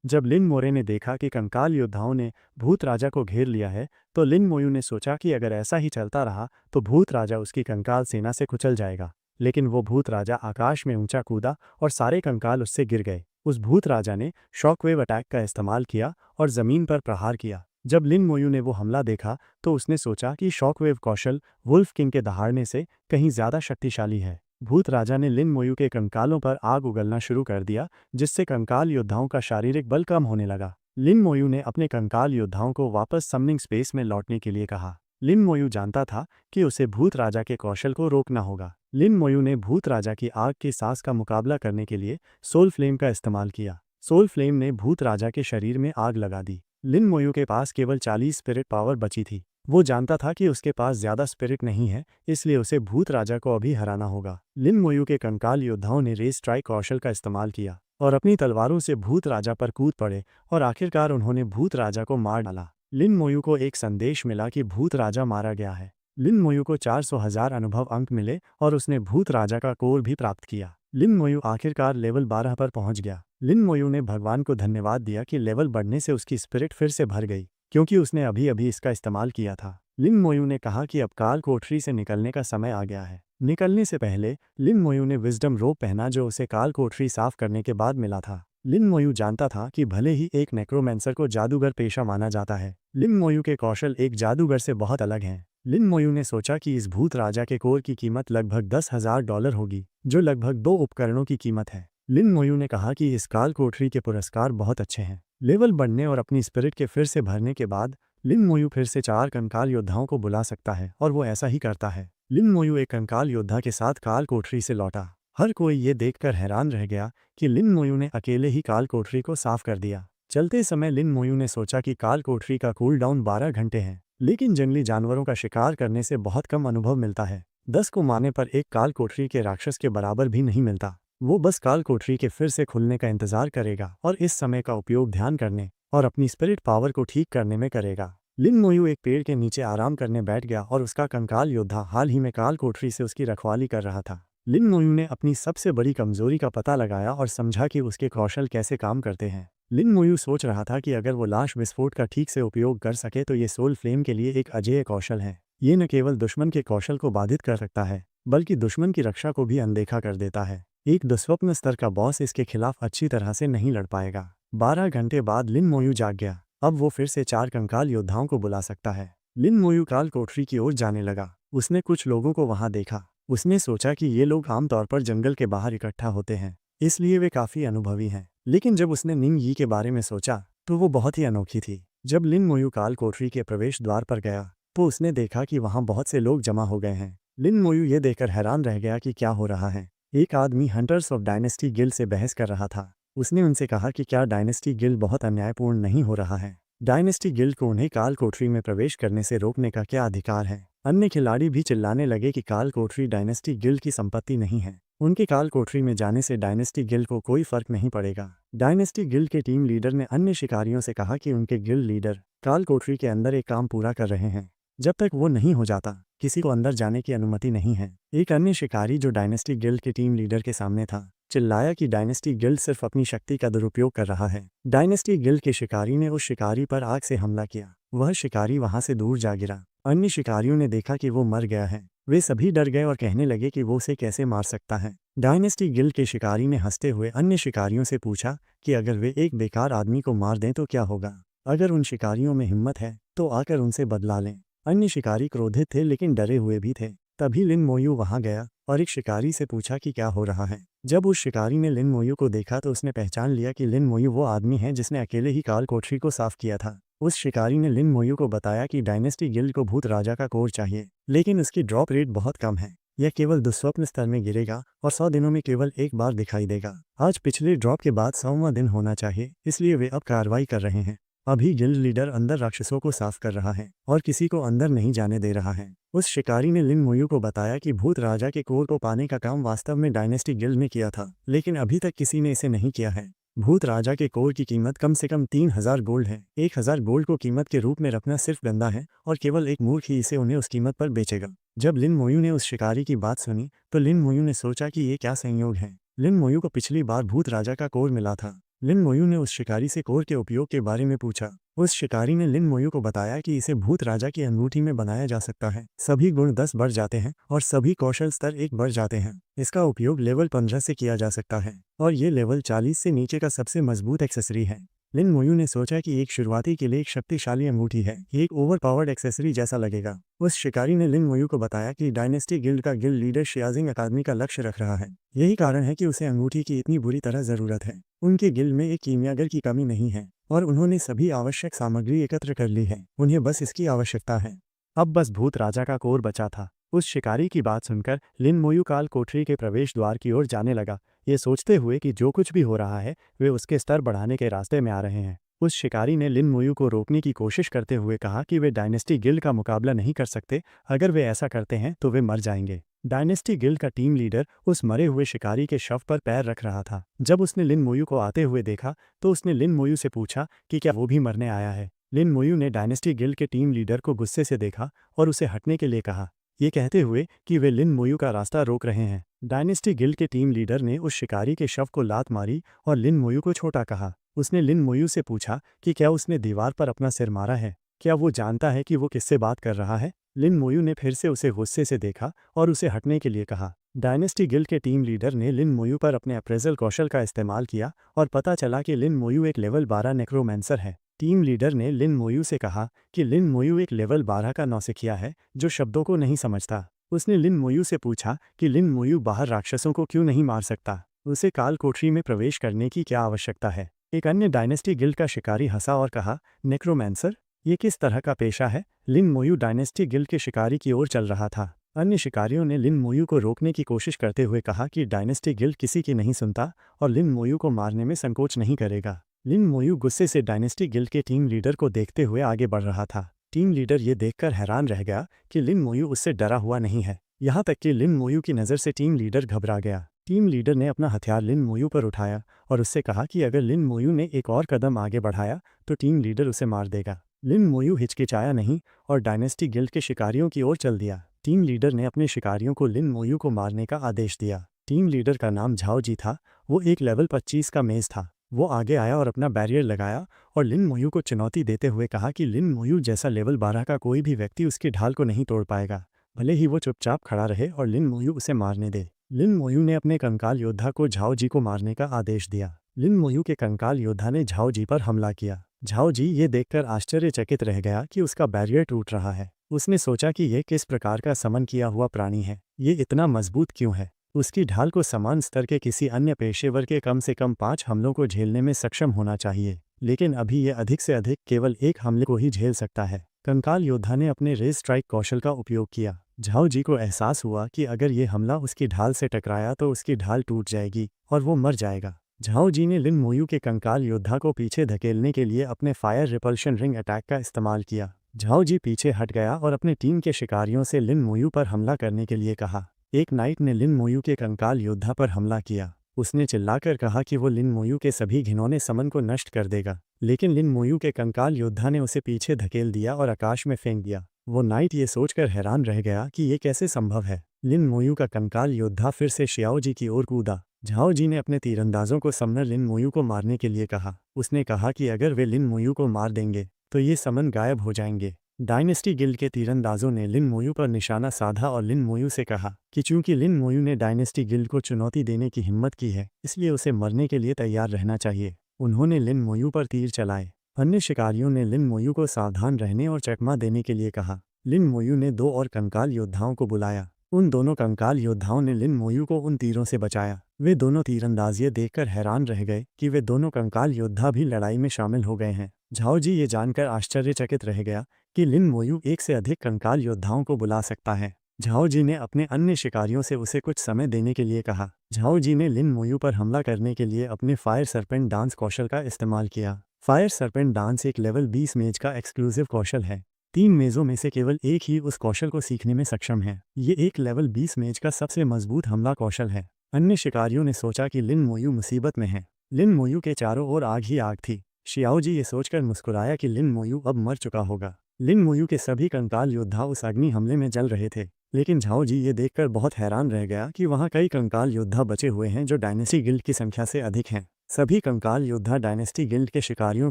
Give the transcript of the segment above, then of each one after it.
जब लिन मोरे ने देखा कि कंकाल योद्धाओं ने भूत राजा को घेर लिया है, तो लिन मोयू ने सोचा कि अगर ऐसा ही चलता रहा तो भूत राजा उसकी कंकाल सेना से कुचल जाएगा। लेकिन वो भूत राजा आकाश में ऊंचा कूदा और सारे कंकाल उससे गिर गए। उस भूत राजा ने शॉकवेव अटैक का इस्तेमाल किया और जमीन पर प्रहार किया। जब लिन मोयू ने वो हमला देखा तो उसने सोचा कि शॉकवेव कौशल वुल्फ किंग के दहाड़ने से कहीं ज्यादा शक्तिशाली है। भूत राजा ने लिन मोयू के कंकालों पर आग उगलना शुरू कर दिया, जिससे कंकाल योद्धाओं का शारीरिक बल कम होने लगा। लिन मोयू ने अपने कंकाल योद्धाओं को वापस समनिंग स्पेस में लौटने के लिए कहा। लिन मोयू जानता था कि उसे भूत राजा के कौशल को रोकना होगा। लिन मोयू ने भूत राजा की आग की सांस का मुकाबला करने के लिए सोल फ्लेम का इस्तेमाल किया। सोल फ्लेम ने भूत राजा के शरीर में आग लगा दी। लिन मोयू के पास केवल 40 स्पिरिट पावर बची थी। वो जानता था कि उसके पास ज्यादा स्पिरिट नहीं है, इसलिए उसे भूत राजा को अभी हराना होगा। लिन मोयू के कंकाल योद्धाओं ने रेस स्ट्राइक कौशल का इस्तेमाल किया और अपनी तलवारों से भूत राजा पर कूद पड़े और आखिरकार उन्होंने भूत राजा को मार डाला। लिन मोयू को एक संदेश मिला कि भूत राजा मारा गया है। लिन मोयू को 400,000 अनुभव अंक मिले और उसने भूत राजा का कोर भी प्राप्त किया। लिन मोयू आखिरकार लेवल 12 पर पहुंच गया। लिन मोयू ने भगवान को धन्यवाद दिया कि लेवल बढ़ने से उसकी स्पिरिट फिर से भर गई, क्योंकि उसने अभी अभी इसका इस्तेमाल किया था। लिन मोयू ने कहा कि अब काल कोठरी से निकलने का समय आ गया है। निकलने से पहले लिन मोयू ने विजडम रोप पहना जो उसे काल कोठरी साफ करने के बाद मिला था। लिन मोयू जानता था कि भले ही एक नेक्रोमेंसर को जादूगर पेशा माना जाता है, लिन मोयू के कौशल एक जादूगर से बहुत अलग हैं। लिन मोयू ने सोचा कि इस भूत राजा के कोर की कीमत लगभग $10,000 होगी, जो लगभग 2 उपकरणों की कीमत है। लिन मोयू ने कहा कि इस काल कोठरी के पुरस्कार बहुत अच्छे हैं। लेवल बढ़ने और अपनी स्पिरिट के फिर से भरने के बाद लिन मोयू फिर से 4 कंकाल योद्धाओं को बुला सकता है और वो ऐसा ही करता है। लिन मोयू एक कंकाल योद्धा के साथ काल कोठरी से लौटा। हर कोई ये देखकर हैरान रह गया कि लिन मोयू ने अकेले ही काल कोठरी को साफ कर दिया। चलते समय लिन मोयू ने सोचा कि काल कोठरी का कूल डाउन 12 घंटे है, लेकिन जंगली जानवरों का शिकार करने से बहुत कम अनुभव मिलता है। 10 को मारने पर एक काल कोठरी के राक्षस के बराबर भी नहीं मिलता। वो बस काल कोठरी के फिर से खुलने का इंतजार करेगा और इस समय का उपयोग ध्यान करने और अपनी स्पिरिट पावर को ठीक करने में करेगा। लिन मोयू एक पेड़ के नीचे आराम करने बैठ गया और उसका कंकाल योद्धा हाल ही में काल कोठरी से उसकी रखवाली कर रहा था। लिन मोयू ने अपनी सबसे बड़ी कमजोरी का पता लगाया और समझा कि उसके कौशल कैसे काम करते हैं। लिन मोयू सोच रहा था कि अगर वो लाश विस्फोट का ठीक से उपयोग कर सके तो ये सोल फ्लेम के लिए एक अजेय कौशल है। ये न केवल दुश्मन के कौशल को बाधित कर सकता है, बल्कि दुश्मन की रक्षा को भी अनदेखा कर देता है। एक दुस्वप्न स्तर का बॉस इसके खिलाफ अच्छी तरह से नहीं लड़ पाएगा। 12 घंटे बाद लिन मोयू जाग गया। अब वो फिर से 4 कंकाल योद्धाओं को बुला सकता है। लिन मोयू काल कोठरी की ओर जाने लगा। उसने कुछ लोगों को वहां देखा। उसने सोचा कि ये लोग आमतौर पर जंगल के बाहर इकट्ठा होते हैं, इसलिए वे काफी अनुभवी हैं। लेकिन जब उसने निंग यी के बारे में सोचा तो वो बहुत ही अनोखी थी। जब लिन मोयू काल कोठरी के प्रवेश द्वार पर गया तो उसने देखा कि वहां बहुत से लोग जमा हो गए हैं। लिन मोयू ये देखकर हैरान रह गया कि क्या हो रहा है। एक आदमी हंटर्स ऑफ डायनेस्टी गिल्ड से बहस कर रहा था। उसने उनसे कहा कि क्या डायनेस्टी गिल्ड बहुत अन्यायपूर्ण नहीं हो रहा है। डायनेस्टी गिल्ड को उन्हें काल कोठरी में प्रवेश करने से रोकने का क्या अधिकार है। अन्य खिलाड़ी भी चिल्लाने लगे कि काल कोठरी डायनेस्टी गिल्ड की संपत्ति नहीं है। उनके काल कोठरी में जाने से डायनेस्टी गिल्ड को कोई फर्क नहीं पड़ेगा। डायनेस्टी गिल्ड के टीम लीडर ने अन्य शिकारियों से कहा कि उनके गिल्ड लीडर काल कोठरी के अंदर एक काम पूरा कर रहे हैं। जब तक वो नहीं हो जाता किसी को अंदर जाने की अनुमति नहीं है। एक अन्य शिकारी जो डायनेस्टी गिल्ड के टीम लीडर के सामने था चिल्लाया कि डायनेस्टी गिल्ड सिर्फ अपनी शक्ति का दुरुपयोग कर रहा है। डायनेस्टी गिल्ड के शिकारी ने उस शिकारी पर आग से हमला किया। वह शिकारी वहां से दूर जा गिरा। अन्य शिकारियों ने देखा कि वो मर गया है। वे सभी डर गए और कहने लगे कि वो उसे कैसे मार सकता है। डायनेस्टी गिल्ड के शिकारी ने हंसते हुए अन्य शिकारियों से पूछा कि अगर वे एक बेकार आदमी को मार दें तो क्या होगा। अगर उन शिकारियों में हिम्मत है तो आकर उनसे बदला लें। अन्य शिकारी क्रोधित थे लेकिन डरे हुए भी थे। तभी लिन मोयू वहां गया और एक शिकारी से पूछा कि क्या हो रहा है। जब उस शिकारी ने लिन मोयू को देखा तो उसने पहचान लिया कि लिन मोयू वो आदमी है जिसने अकेले ही काल कोठरी को साफ किया था। उस शिकारी ने लिन मोयू को बताया कि डायनेस्टी गिल्ड को भूत राजा का कोर चाहिए, लेकिन उसकी ड्रॉप रेट बहुत कम है। यह केवल दुस्वप्न स्तर में गिरेगा और 100 दिनों में केवल एक बार दिखाई देगा। आज पिछले ड्रॉप के बाद 100वां दिन होना चाहिए, इसलिए वे अब कार्रवाई कर रहे हैं। अभी गिल्ड लीडर अंदर राक्षसों को साफ कर रहा है और किसी को अंदर नहीं जाने दे रहा है। उस शिकारी ने लिन मोयू को बताया कि भूत राजा के कोर को पाने का काम वास्तव में डायनेस्टी गिल्ड ने किया था, लेकिन अभी तक किसी ने इसे नहीं किया है। भूत राजा के कोर की कीमत कम से कम 3000 गोल्ड है। 1000 गोल्ड को कीमत के रूप में रखना सिर्फ गंदा है और केवल एक मूर्ख ही इसे उन्हें उस कीमत पर बेचेगा। जब लिन मोयू ने उस शिकारी की बात सुनी तो लिन मोयू ने सोचा कि ये क्या संयोग है। लिन मोयू को पिछली बार भूत राजा का कोर मिला था, लिन मोयू ने उस शिकारी से कोर के उपयोग के बारे में पूछा। उस शिकारी ने लिन मोयू को बताया कि इसे भूत राजा की अंगूठी में बनाया जा सकता है। सभी गुण 10 बढ़ जाते हैं और सभी कौशल स्तर 1 बढ़ जाते हैं। इसका उपयोग लेवल 15 से किया जा सकता है और ये लेवल 40 से नीचे का सबसे मजबूत एक्सेसरी है। लिन मोयू ने सोचा कि एक शुरुआती के लिए एक शक्तिशाली अंगूठी है, ये एक ओवर पावर्ड एक्सेसरी जैसा लगेगा। उस शिकारी ने लिन मोयू को बताया कि डायनेस्टी गिल्ड का गिल्ड लीडर शियाजिंग अकादमी का लक्ष्य रख रहा है। यही कारण है कि उसे अंगूठी की इतनी बुरी तरह जरूरत है। उनके गिल्ड में एक कीमियागर की कमी नहीं है और उन्होंने सभी आवश्यक सामग्री एकत्र कर ली है। उन्हें बस इसकी आवश्यकता है। अब बस भूत राजा का कोर बचा था। उस शिकारी की बात सुनकर लिन मोयू काल कोठरी के प्रवेश द्वार की ओर जाने लगा, ये सोचते हुए कि जो कुछ भी हो रहा है वे उसके स्तर बढ़ाने के रास्ते में आ रहे हैं। उस शिकारी ने लिन मोयू को रोकने की कोशिश करते हुए कहा कि वे डायनेस्टी गिल्ड का मुकाबला नहीं कर सकते। अगर वे ऐसा करते हैं तो वे मर जाएंगे। डायनेस्टी गिल्ड का टीम लीडर उस मरे हुए शिकारी के शव पर पैर रख रहा था। जब उसने लिन मोयू को आते हुए देखा तो उसने लिन मोयू से पूछा कि क्या वो भी मरने आया है। लिन मोयू ने डायनेस्टी गिल्ड के टीम लीडर को गुस्से से देखा और उसे हटने के लिए कहा, ये कहते हुए कि वे लिन मोयू का रास्ता रोक रहे हैं। डायनेस्टी गिल्ड के टीम लीडर ने उस शिकारी के शव को लात मारी और लिन मोयू को छोटा कहा। उसने लिन मोयू से पूछा कि क्या उसने दीवार पर अपना सिर मारा है, क्या वो जानता है कि वो किससे बात कर रहा है। लिन मोयू ने फिर से उसे गुस्से से देखा और उसे हटने के लिए कहा। डायनेस्टी गिल्ड के टीम लीडर ने लिन मोयू पर अपने अप्रेजल कौशल का इस्तेमाल किया और पता चला कि लिन मोयू एक लेवल 12 नेक्रोमैंसर है। टीम लीडर ने लिन मोयू से कहा कि लिन मोयू एक लेवल 12 का नौसिखिया है जो शब्दों को नहीं समझता। उसने लिन मोयू से पूछा कि लिन मोयू बाहर राक्षसों को क्यों नहीं मार सकता, उसे काल कोठरी में प्रवेश करने की क्या आवश्यकता है। एक अन्य डायनेस्टी गिल्ड का शिकारी हंसा और कहा, नेक्रोमैंसर, ये किस तरह का पेशा है। लिन मोयू डायनेस्टी गिल्ड के शिकारी की ओर चल रहा था। अन्य शिकारियों ने लिन मोयू को रोकने की कोशिश करते हुए कहा कि डायनेस्टी गिल्ड किसी की नहीं सुनता और लिन मोयू को मारने में संकोच नहीं करेगा। लिन मोयू गुस्से से डायनेस्टी गिल्ड के टीम लीडर को देखते हुए आगे बढ़ रहा था। टीम लीडर ये देखकर हैरान रह गया कि लिन मोयू उससे डरा हुआ नहीं है। यहाँ तक कि लिन मोयू की नज़र से टीम लीडर घबरा गया। टीम लीडर ने अपना हथियार लिन मोयू पर उठाया और उससे कहा कि अगर लिन मोयू ने एक और कदम आगे बढ़ाया तो टीम लीडर उसे मार देगा। लिन मोयू हिचकिचाया नहीं और डायनेस्टी गिल्ड के शिकारियों की ओर चल दिया। टीम लीडर ने अपने शिकारियों को लिन मोयू को मारने का आदेश दिया। टीम लीडर का नाम झाओ जी था। वो एक लेवल 25 का मेज था। वो आगे आया और अपना बैरियर लगाया और लिन मोयू को चुनौती देते हुए कहा कि लिन मोयू जैसा लेवल 12 का कोई भी व्यक्ति उसकी ढाल को नहीं तोड़ पाएगा, भले ही वो चुपचाप खड़ा रहे और लिन मोयू उसे मारने दे। लिन मोयू ने अपने कंकाल योद्धा को झाओ जी को मारने का आदेश दिया। लिन मोयू के कंकाल योद्धा ने झाओ जी पर हमला किया। झाओ जी ये देखकर आश्चर्यचकित रह गया कि उसका बैरियर टूट रहा है। उसने सोचा कि यह किस प्रकार का समन किया हुआ प्राणी है, ये इतना मजबूत क्यों है। उसकी ढाल को समान स्तर के किसी अन्य पेशेवर के कम से कम 5 हमलों को झेलने में सक्षम होना चाहिए, लेकिन अभी ये अधिक से अधिक केवल एक हमले को ही झेल सकता है। कंकाल योद्धा ने अपने रेज स्ट्राइक कौशल का उपयोग किया। झाओ जी को एहसास हुआ कि अगर ये हमला उसकी ढाल से टकराया तो उसकी ढाल टूट जाएगी और वो मर जाएगा। झाओ जी ने लिन मोयू के कंकाल योद्धा को पीछे धकेलने के लिए अपने फायर रिपल्शन रिंग अटैक का इस्तेमाल किया। झाओ जी पीछे हट गया और अपने टीम के शिकारियों से लिन मोयू पर हमला करने के लिए कहा। एक नाइट ने लिन मोयू के कंकाल योद्धा पर हमला किया। उसने चिल्लाकर कहा कि वो लिन मोयू के सभी घिनौने समन को नष्ट कर देगा, लेकिन लिन मोयू के कंकाल योद्धा ने उसे पीछे धकेल दिया और आकाश में फेंक दिया। वो नाइट ये सोचकर हैरान रह गया कि ये कैसे संभव है। लिन मोयू का कंकाल योद्धा फिर से शियाओ जी की ओर कूदा। झाओ जी ने अपने तीरंदाजों को समनर लिन मोयू को मारने के लिए कहा। उसने कहा कि अगर वे लिन मोयू को मार देंगे तो ये समन गायब हो जाएंगे। डायनेस्टी गिल्ड के तीरंदाजों ने लिन मोयू पर निशाना साधा और लिन मोयू से कहा कि चूंकि लिन मोयू ने डायनेस्टी गिल्ड को चुनौती देने की हिम्मत की है, इसलिए उसे मरने के लिए तैयार रहना चाहिए। उन्होंने लिन मोयू पर तीर चलाए। अन्य शिकारियों ने लिन मोयू को सावधान रहने और चकमा देने के लिए कहा। लिन मोयू ने 2 और कंकाल योद्धाओं को बुलाया। उन दोनों कंकाल योद्धाओं ने लिन मोयू को उन तीरों से बचाया। वे दोनों तीरंदाज ये देखकर हैरान रह गए कि वे दोनों कंकाल योद्धा भी लड़ाई में शामिल हो गए हैं। झाओ जी ये जानकर आश्चर्यचकित रह गया कि लिन मोयू एक से अधिक कंकाल योद्धाओं को बुला सकता है। झाओ जी ने अपने अन्य शिकारियों से उसे कुछ समय देने के लिए कहा। झाओ जी ने लिन मोयू पर हमला करने के लिए अपने फायर सरपेंट डांस कौशल का इस्तेमाल किया। फायर सरपेंट डांस एक लेवल 20 मेज का एक्सक्लूसिव कौशल है। 3 मेजों में से केवल एक ही उस कौशल को सीखने में सक्षम है। ये एक लेवल 20 मेज का सबसे मजबूत हमला कौशल है। अन्य शिकारियों ने सोचा कि लिन मोयू मुसीबत में है। लिन मोयू के चारों ओर आग ही आग थी। शियाओ जी ये सोचकर मुस्कुराया कि लिन मोयू अब मर चुका होगा। लिन मोयू के सभी कंकाल योद्धा उस अग्नि हमले में जल रहे थे, लेकिन झाओ जी ये देखकर बहुत हैरान रह गया कि वहाँ कई कंकाल योद्धा बचे हुए हैं जो डायनेस्टी गिल्ड की संख्या से अधिक हैं। सभी कंकाल योद्धा डायनेस्टी गिल्ड के शिकारियों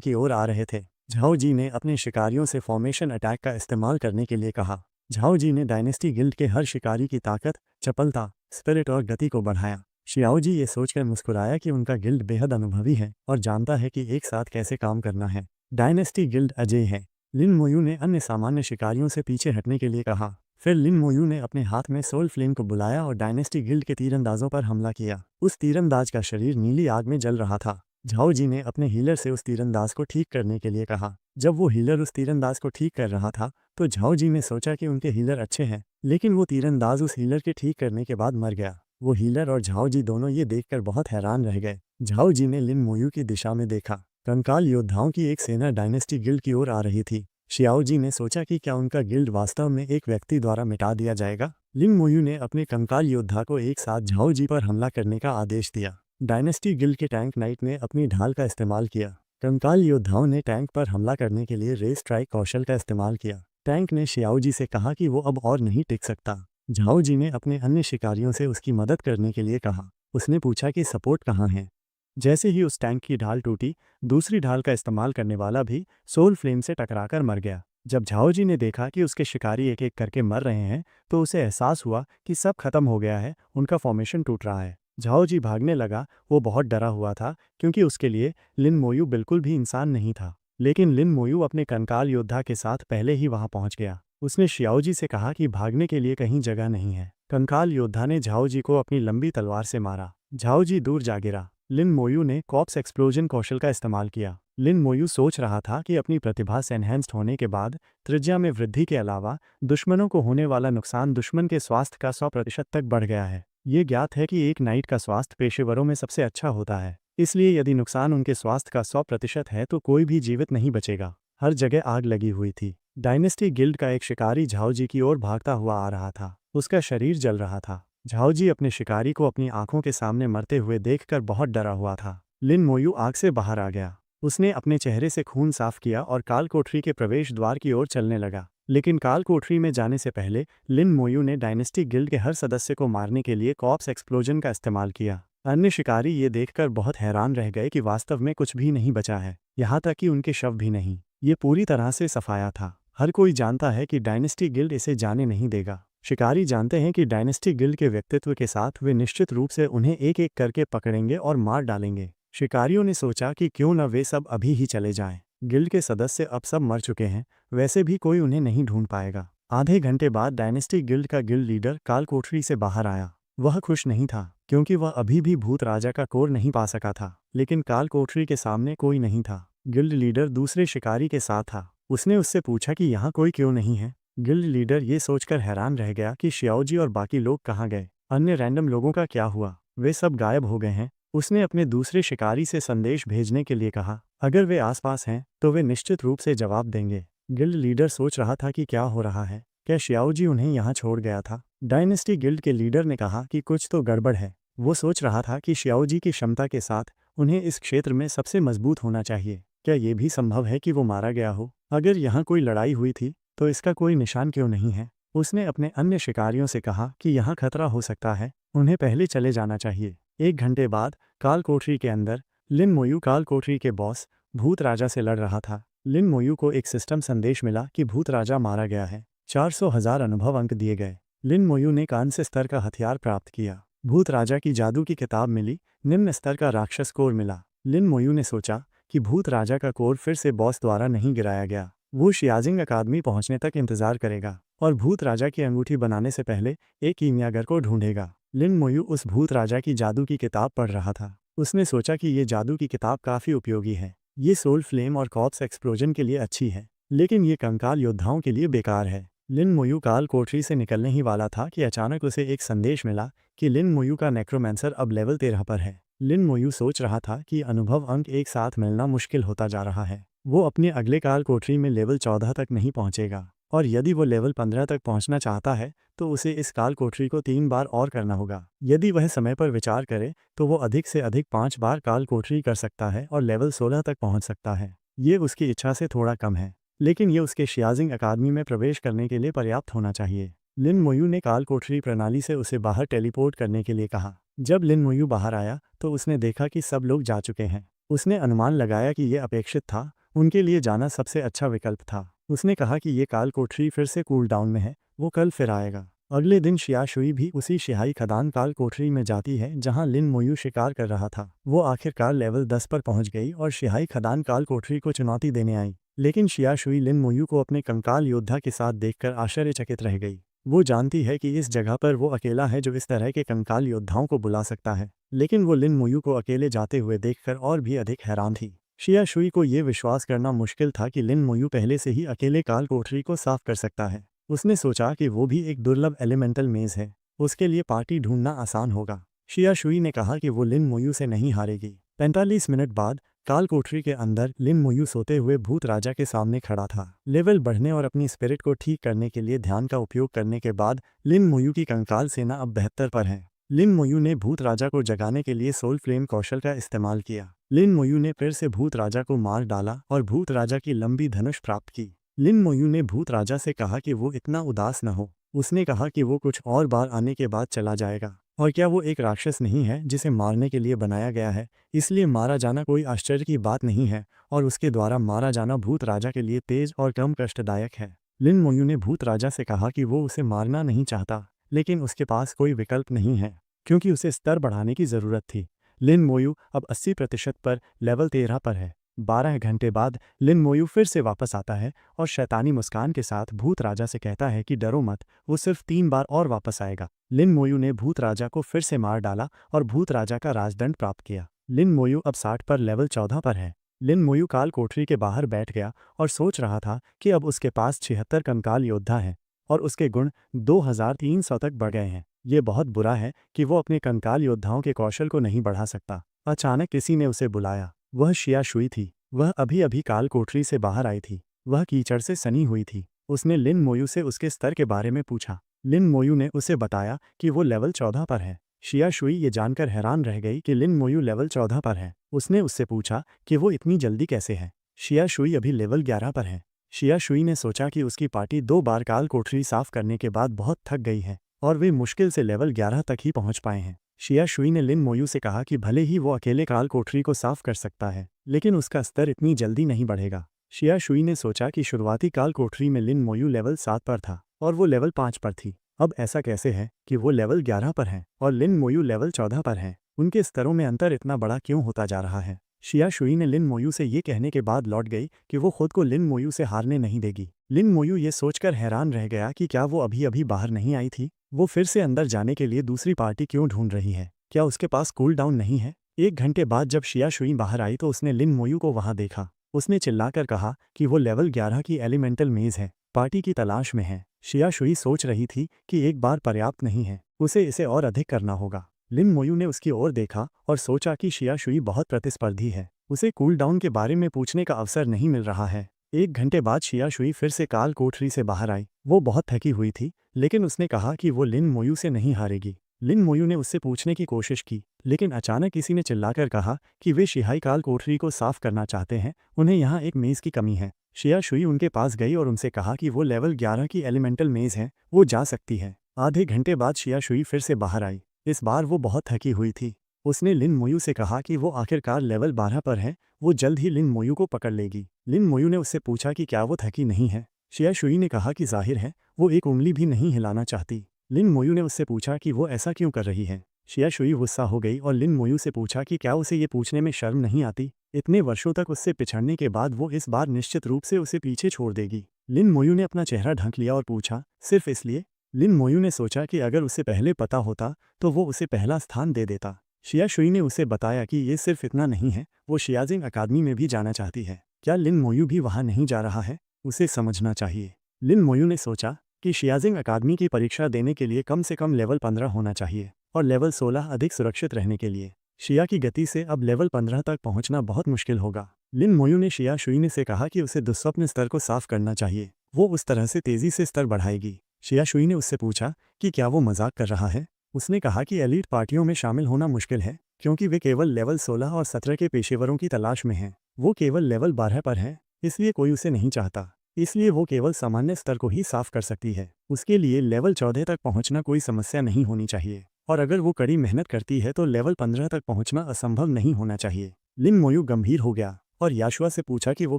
की ओर आ रहे थे। झाओ जी ने अपने शिकारियों से फॉर्मेशन अटैक का इस्तेमाल करने के लिए कहा। झाओ जी ने डायनेस्टी गिल्ड के हर शिकारी की ताकत, चपलता, स्पिरिट और गति को बढ़ाया। शियाओ जी ये सोचकर मुस्कुराया कि उनका गिल्ड बेहद अनुभवी है और जानता है कि एक साथ कैसे काम करना है। डायनेस्टी गिल्ड अजेय है। लिन मोयू ने अन्य सामान्य शिकारियों से पीछे हटने के लिए कहा। फिर लिन मोयू ने अपने हाथ में सोल फ्लेम को बुलाया और डायनेस्टी गिल्ड के तीरंदाजों पर हमला किया। उस तीरंदाज का शरीर नीली आग में जल रहा था। झाओ जी ने अपने हीलर से उस तीरंदाज को ठीक करने के लिए कहा। जब वो हीलर उस तीरंदाज को ठीक कर रहा था तो झाओ जी ने सोचा कि उनके हीलर अच्छे हैं, लेकिन वो तीरंदाज उस हीलर के ठीक करने के बाद मर गया। वो हीलर और झाओ जी दोनों ये देखकर बहुत हैरान रह गए। झाओ जी ने लिन मोयू की दिशा में देखा। कंकाल योद्धाओं की एक सेना डायनेस्टी गिल्ड की ओर आ रही थी। शियाओ जी ने सोचा कि क्या उनका गिल्ड वास्तव में एक व्यक्ति द्वारा मिटा दिया जाएगा। लिन मोयू ने अपने कंकाल योद्धा को एक साथ झाओ जी पर हमला करने का आदेश दिया। डायनेस्टी गिल्ड के टैंक नाइट ने अपनी ढाल का इस्तेमाल किया। कंकाल योद्धाओं ने टैंक पर हमला करने के लिए रेस स्ट्राइक कौशल का इस्तेमाल किया। टैंक ने शियाओ जी से कहा कि वो अब और नहीं टिक सकता। झाओ जी ने अपने अन्य शिकारियों से उसकी मदद करने के लिए कहा। उसने पूछा कि सपोर्ट कहाँ है। जैसे ही उस टैंक की ढाल टूटी, दूसरी ढाल का इस्तेमाल करने वाला भी सोल फ्लेम से टकराकर मर गया। जब झाओ जी ने देखा कि उसके शिकारी एक एक करके मर रहे हैं तो उसे एहसास हुआ कि सब खत्म हो गया है, उनका फॉर्मेशन टूट रहा है। झाओ जी भागने लगा। वो बहुत डरा हुआ था क्योंकि उसके लिए लिन मोयू बिल्कुल भी इंसान नहीं था। लेकिन लिन मोयू अपने कंकाल योद्धा के साथ पहले ही वहां पहुंच गया। उसने शियाओ जी से कहा कि भागने के लिए कहीं जगह नहीं है। कंकाल योद्धा ने झाओ जी को अपनी लंबी तलवार से मारा। झाओ जी दूर जा गिरा। लिन मोयू ने कॉप्स एक्सप्लोजन कौशल का इस्तेमाल किया। लिन मोयू सोच रहा था कि अपनी प्रतिभा से एनहेंस्ड होने के बाद त्रिज्या में वृद्धि के अलावा दुश्मनों को होने वाला नुकसान दुश्मन के स्वास्थ्य का 100% तक बढ़ गया है। ये ज्ञात है कि एक नाइट का स्वास्थ्य पेशेवरों में सबसे अच्छा होता है, इसलिए यदि नुकसान उनके स्वास्थ्य का 100% है तो कोई भी जीवित नहीं बचेगा। हर जगह आग लगी हुई थी। डायनेस्टी गिल्ड का एक शिकारी झाओ जी की ओर भागता हुआ आ रहा था। उसका शरीर जल रहा था। झाओ जी अपने शिकारी को अपनी आंखों के सामने मरते हुए देखकर बहुत डरा हुआ था। लिन मोयू आग से बाहर आ गया। उसने अपने चेहरे से खून साफ किया और काल कोठरी के प्रवेश द्वार की ओर चलने लगा। लेकिन काल कोठरी में जाने से पहले लिन मोयू ने डायनेस्टी गिल्ड के हर सदस्य को मारने के लिए कॉप्स एक्सप्लोजन का इस्तेमाल किया। अन्य शिकारी ये देखकर बहुत हैरान रह गए कि वास्तव में कुछ भी नहीं बचा है, यहाँ तक कि उनके शव भी नहीं। ये पूरी तरह से सफाया था। हर कोई जानता है कि डायनेस्टी गिल्ड इसे जाने नहीं देगा। शिकारी जानते हैं कि डायनेस्टी गिल्ड के व्यक्तित्व के साथ वे निश्चित रूप से उन्हें एक एक करके पकड़ेंगे और मार डालेंगे। शिकारियों ने सोचा कि क्यों न वे सब अभी ही चले जाएं। गिल्ड के सदस्य अब सब मर चुके हैं, वैसे भी कोई उन्हें नहीं ढूंढ पाएगा। आधे घंटे बाद डायनेस्टी गिल्ड का गिल्ड लीडर काल कोठरी से बाहर आया। वह खुश नहीं था क्योंकि वह अभी भी भूत राजा का कोर नहीं पा सका था, लेकिन काल कोठरी के सामने कोई नहीं था। गिल्ड लीडर दूसरे शिकारी के साथ था। उसने उससे पूछा कि यहाँ कोई क्यों नहीं है। गिल्ड लीडर ये सोचकर हैरान रह गया कि शियाओ जी और बाकी लोग कहाँ गए। अन्य रैंडम लोगों का क्या हुआ, वे सब गायब हो गए हैं। उसने अपने दूसरे शिकारी से संदेश भेजने के लिए कहा। अगर वे आसपास हैं तो वे निश्चित रूप से जवाब देंगे। गिल्ड लीडर सोच रहा था कि क्या हो रहा है, क्या शियाओ जी उन्हें यहाँ छोड़ गया था। डायनेस्टी गिल्ड के लीडर ने कहा कि कुछ तो गड़बड़ है। वो सोच रहा था कि शियाओ जी की क्षमता के साथ उन्हें इस क्षेत्र में सबसे मजबूत होना चाहिए। क्या ये भी संभव है कि वो मारा गया हो? अगर यहाँ कोई लड़ाई हुई थी तो इसका कोई निशान क्यों नहीं है? उसने अपने अन्य शिकारियों से कहा कि यहाँ खतरा हो सकता है, उन्हें पहले चले जाना चाहिए। 1 घंटे बाद काल कोठरी के अंदर लिन मोयू काल कोठरी के बॉस भूत राजा से लड़ रहा था। लिन मोयू को एक सिस्टम संदेश मिला कि भूत राजा मारा गया है। 400,000 अनुभव अंक दिए गए। लिन मोयू ने कांस्य स्तर का हथियार प्राप्त किया। भूत राजा की जादू की किताब मिली। निम्न स्तर का राक्षस कोर मिला। लिन मोयू ने सोचा कि भूत राजा का कोर फिर से बॉस द्वारा नहीं गिराया गया। वो शियाजिंग अकादमी पहुंचने तक इंतजार करेगा और भूत राजा की अंगूठी बनाने से पहले एक कीमियागर को ढूंढेगा। लिन मोयू उस भूत राजा की जादू की किताब पढ़ रहा था। उसने सोचा कि ये जादू की किताब काफ़ी उपयोगी है। ये सोल फ्लेम और कॉप्स एक्सप्लोजन के लिए अच्छी है, लेकिन ये कंकाल योद्धाओं के लिए बेकार है। लिन मोयू काल कोठरी से निकलने ही वाला था कि अचानक उसे एक संदेश मिला कि लिन मोयू का नेक्रोमेंसर अब लेवल 13 पर है। लिन मोयू सोच रहा था कि अनुभव अंक एक साथ मिलना मुश्किल होता जा रहा है। वो अपने अगले काल कोठरी में लेवल 14 तक नहीं पहुंचेगा, और यदि वो लेवल 15 तक पहुंचना चाहता है तो उसे इस काल कोठरी को 3 बार और करना होगा। यदि वह समय पर विचार करे तो वो अधिक से अधिक 5 बार काल कोठरी कर सकता है और लेवल 16 तक पहुंच सकता है। ये उसकी इच्छा से थोड़ा कम है, लेकिन ये उसके शियाजिंग अकादमी में प्रवेश करने के लिए पर्याप्त होना चाहिए। लिन मोयू ने काल कोठरी प्रणाली से उसे बाहर टेलीपोर्ट करने के लिए कहा। जब लिन मोयू बाहर आया तो उसने देखा कि सब लोग जा चुके हैं। उसने अनुमान लगाया कि ये अपेक्षित था, उनके लिए जाना सबसे अच्छा विकल्प था। उसने कहा कि ये काल कोठरी फिर से कूल डाउन में है, वो कल फिर आएगा। अगले दिन शिया शुई भी उसी सिहाई खदान काल कोठरी में जाती है जहां लिन मोयू शिकार कर रहा था। वो आखिरकार लेवल 10 पर पहुंच गई और सिहाई खदान काल कोठरी को चुनौती देने आई। लेकिन शिया शुई लिन मोयू को अपने कंकाल योद्धा के साथ देखकर आश्चर्यचकित रह गई। वो जानती है कि इस जगह पर वो अकेला है जो इस तरह के कंकाल योद्धाओं को बुला सकता है, लेकिन वो लिन मोयू को अकेले जाते हुए देखकर और भी अधिक हैरान थी। शिया शुई को ये विश्वास करना मुश्किल था कि लिन मोयू पहले से ही अकेले काल कोठरी को साफ कर सकता है। उसने सोचा कि वो भी एक दुर्लभ एलिमेंटल मेज है, उसके लिए पार्टी ढूंढना आसान होगा। शिया शुई ने कहा कि वो लिन मोयू से नहीं हारेगी। 45 मिनट बाद काल कोठरी के अंदर लिन मोयू सोते हुए भूत राजा के सामने खड़ा था। लेवल बढ़ने और अपनी स्पिरिट को ठीक करने के लिए ध्यान का उपयोग करने के बाद लिन मोयू की कंकाल सेना अब 72 पर है। लिन मोयू ने भूत राजा को जगाने के लिए सोल फ्लेम कौशल का इस्तेमाल किया। लिन मोयू ने फिर से भूत राजा को मार डाला और भूत राजा की लंबी धनुष प्राप्त की। लिन मोयू ने भूत राजा से कहा कि वो इतना उदास न हो। उसने कहा कि वो कुछ और बार आने के बाद चला जाएगा, और क्या वो एक राक्षस नहीं है जिसे मारने के लिए बनाया गया है, इसलिए मारा जाना कोई आश्चर्य की बात नहीं है, और उसके द्वारा मारा जाना भूत राजा के लिए तेज और कम कष्टदायक है। लिन मोयू ने भूत राजा से कहा कि वो उसे मारना नहीं चाहता, लेकिन उसके पास कोई विकल्प नहीं है, क्योंकि उसे स्तर बढ़ाने की ज़रूरत थी। लिन मोयू अब 80% पर लेवल 13 पर है। 12 घंटे बाद लिन मोयू फिर से वापस आता है और शैतानी मुस्कान के साथ भूत राजा से कहता है कि डरो मत, वो सिर्फ 3 बार और वापस आएगा। लिन मोयू ने भूत राजा को फिर से मार डाला और भूत राजा का राजदंड प्राप्त किया। लिन मोयू अब 60 पर लेवल 14 पर है। लिन मोयू काल कोठरी के बाहर बैठ गया और सोच रहा था कि अब उसके पास 76 कंकाल योद्धा हैं और उसके गुण 2300 तक बढ़ गए हैं। ये बहुत बुरा है कि वो अपने कंकाल योद्धाओं के कौशल को नहीं बढ़ा सकता। अचानक किसी ने उसे बुलाया। वह शिया शुई थी। वह अभी अभी काल कोठरी से बाहर आई थी। वह कीचड़ से सनी हुई थी। उसने लिन मोयू से उसके स्तर के बारे में पूछा। लिन मोयू ने उसे बताया कि वो लेवल 14 पर है। शिया शुई ये जानकर हैरान रह गई कि लिन मोयू लेवल 14 पर है। उसने उससे पूछा कि वो इतनी जल्दी कैसे है। शिया शुई अभी लेवल 11 पर है। शिया शुई ने सोचा कि उसकी पार्टी 2 बार काल कोठरी साफ करने के बाद बहुत थक गई है और वे मुश्किल से लेवल 11 तक ही पहुंच पाए हैं। शिया शुई ने लिन मोयू से कहा कि भले ही वो अकेले काल कोठरी को साफ कर सकता है, लेकिन उसका स्तर इतनी जल्दी नहीं बढ़ेगा। शिया शुई ने सोचा कि शुरुआती काल कोठरी में लिन मोयू लेवल 7 पर था और वो लेवल 5 पर थी। अब ऐसा कैसे है कि वो लेवल 11 पर है और लिन मोयू लेवल 14 पर है? उनके स्तरों में अंतर इतना बड़ा क्यों होता जा रहा है? शिया शुई ने लिन मोयू से ये कहने के बाद लौट गई कि वो खुद को लिन मोयू से हारने नहीं देगी। लिन मोयू ये सोचकर हैरान रह गया कि क्या वो अभी अभी बाहर नहीं आई थी। वो फिर से अंदर जाने के लिए दूसरी पार्टी क्यों ढूंढ रही है? क्या उसके पास कूल डाउन नहीं है? 1 घंटे बाद जब शिया शुई बाहर आई तो उसने लिन मोयू को वहां देखा। उसने चिल्लाकर कहा कि वो लेवल 11 की एलिमेंटल मेज है, पार्टी की तलाश में है। शिया शुई सोच रही थी कि एक बार पर्याप्त नहीं है, उसे इसे और अधिक करना होगा। लिन मोयू ने उसकी ओर देखा और सोचा कि शिया शुई बहुत प्रतिस्पर्धी है, उसे कूल डाउन के बारे में पूछने का अवसर नहीं मिल रहा है। 1 घंटे बाद शिया शुई फिर से काल कोठरी से बाहर आई। वो बहुत थकी हुई थी, लेकिन उसने कहा कि वो लिन मोयू से नहीं हारेगी। लिन मोयू ने उससे पूछने की कोशिश की, लेकिन अचानक किसी ने चिल्लाकर कहा कि वे सिहाई काल कोठरी को साफ करना चाहते हैं, उन्हें यहाँ एक मेज़ की कमी है। शिया शुई उनके पास गई और उनसे कहा कि वो लेवल 11 की एलिमेंटल मेज़ है, वो जा सकती है। आधे घंटे बाद शिया शुई फिर से बाहर आई। इस बार वो बहुत थकी हुई थी। उसने लिन मोयू से कहा कि वो आखिरकार लेवल 12 पर है, वो जल्द ही लिन मोयू को पकड़ लेगी। लिन मोयू ने उससे पूछा कि क्या वो थकी नहीं है। शिया शुई ने कहा कि जाहिर है वो एक उंगली भी नहीं हिलाना चाहती। लिन मोयू ने उससे पूछा कि वो ऐसा क्यों कर रही है। शिया शुई गुस्सा हो गई और लिन मोयू से पूछा कि क्या उसे ये पूछने में शर्म नहीं आती। इतने वर्षों तक उससे पिछड़ने के बाद वो इस बार निश्चित रूप से उसे पीछे छोड़ देगी। लिन मोयू ने अपना चेहरा ढक लिया और पूछा, सिर्फ इसलिए? लिन मोयू ने सोचा कि अगर उसे पहले पता होता तो वो उसे पहला स्थान दे देता। शिया शुई ने उसे बताया कि ये सिर्फ इतना नहीं है, वो शियाजिंग अकादमी में भी जाना चाहती है। क्या लिन मोयू भी वहाँ नहीं जा रहा है? उसे समझना चाहिए। लिन मोयू ने सोचा कि शियाजिंग अकादमी की परीक्षा देने के लिए कम से कम लेवल 15 होना चाहिए और लेवल 16 अधिक सुरक्षित रहने के लिए। शिया की गति से अब लेवल 15 तक पहुंचना बहुत मुश्किल होगा। लिन मोयू ने शिया शुई से कहा कि उसे दुस्वप्न स्तर को साफ करना चाहिए, वो उस तरह से तेजी से स्तर बढ़ाएगी। शिया शुई ने उससे पूछा कि क्या वो मजाक कर रहा है। उसने कहा कि एलीट पार्टियों में शामिल होना मुश्किल है, क्योंकि वे केवल लेवल 16 और 17 के पेशेवरों की तलाश में हैं। वो केवल लेवल 12 पर है, इसलिए कोई उसे नहीं चाहता। इसलिए वो केवल सामान्य स्तर को ही साफ कर सकती है। उसके लिए लेवल 14 तक पहुंचना कोई समस्या नहीं होनी चाहिए। और अगर वो कड़ी मेहनत करती है तो लेवल 15 तक पहुंचना असंभव नहीं होना चाहिए। लिन मोयू गंभीर हो गया और याशुआ से पूछा कि वो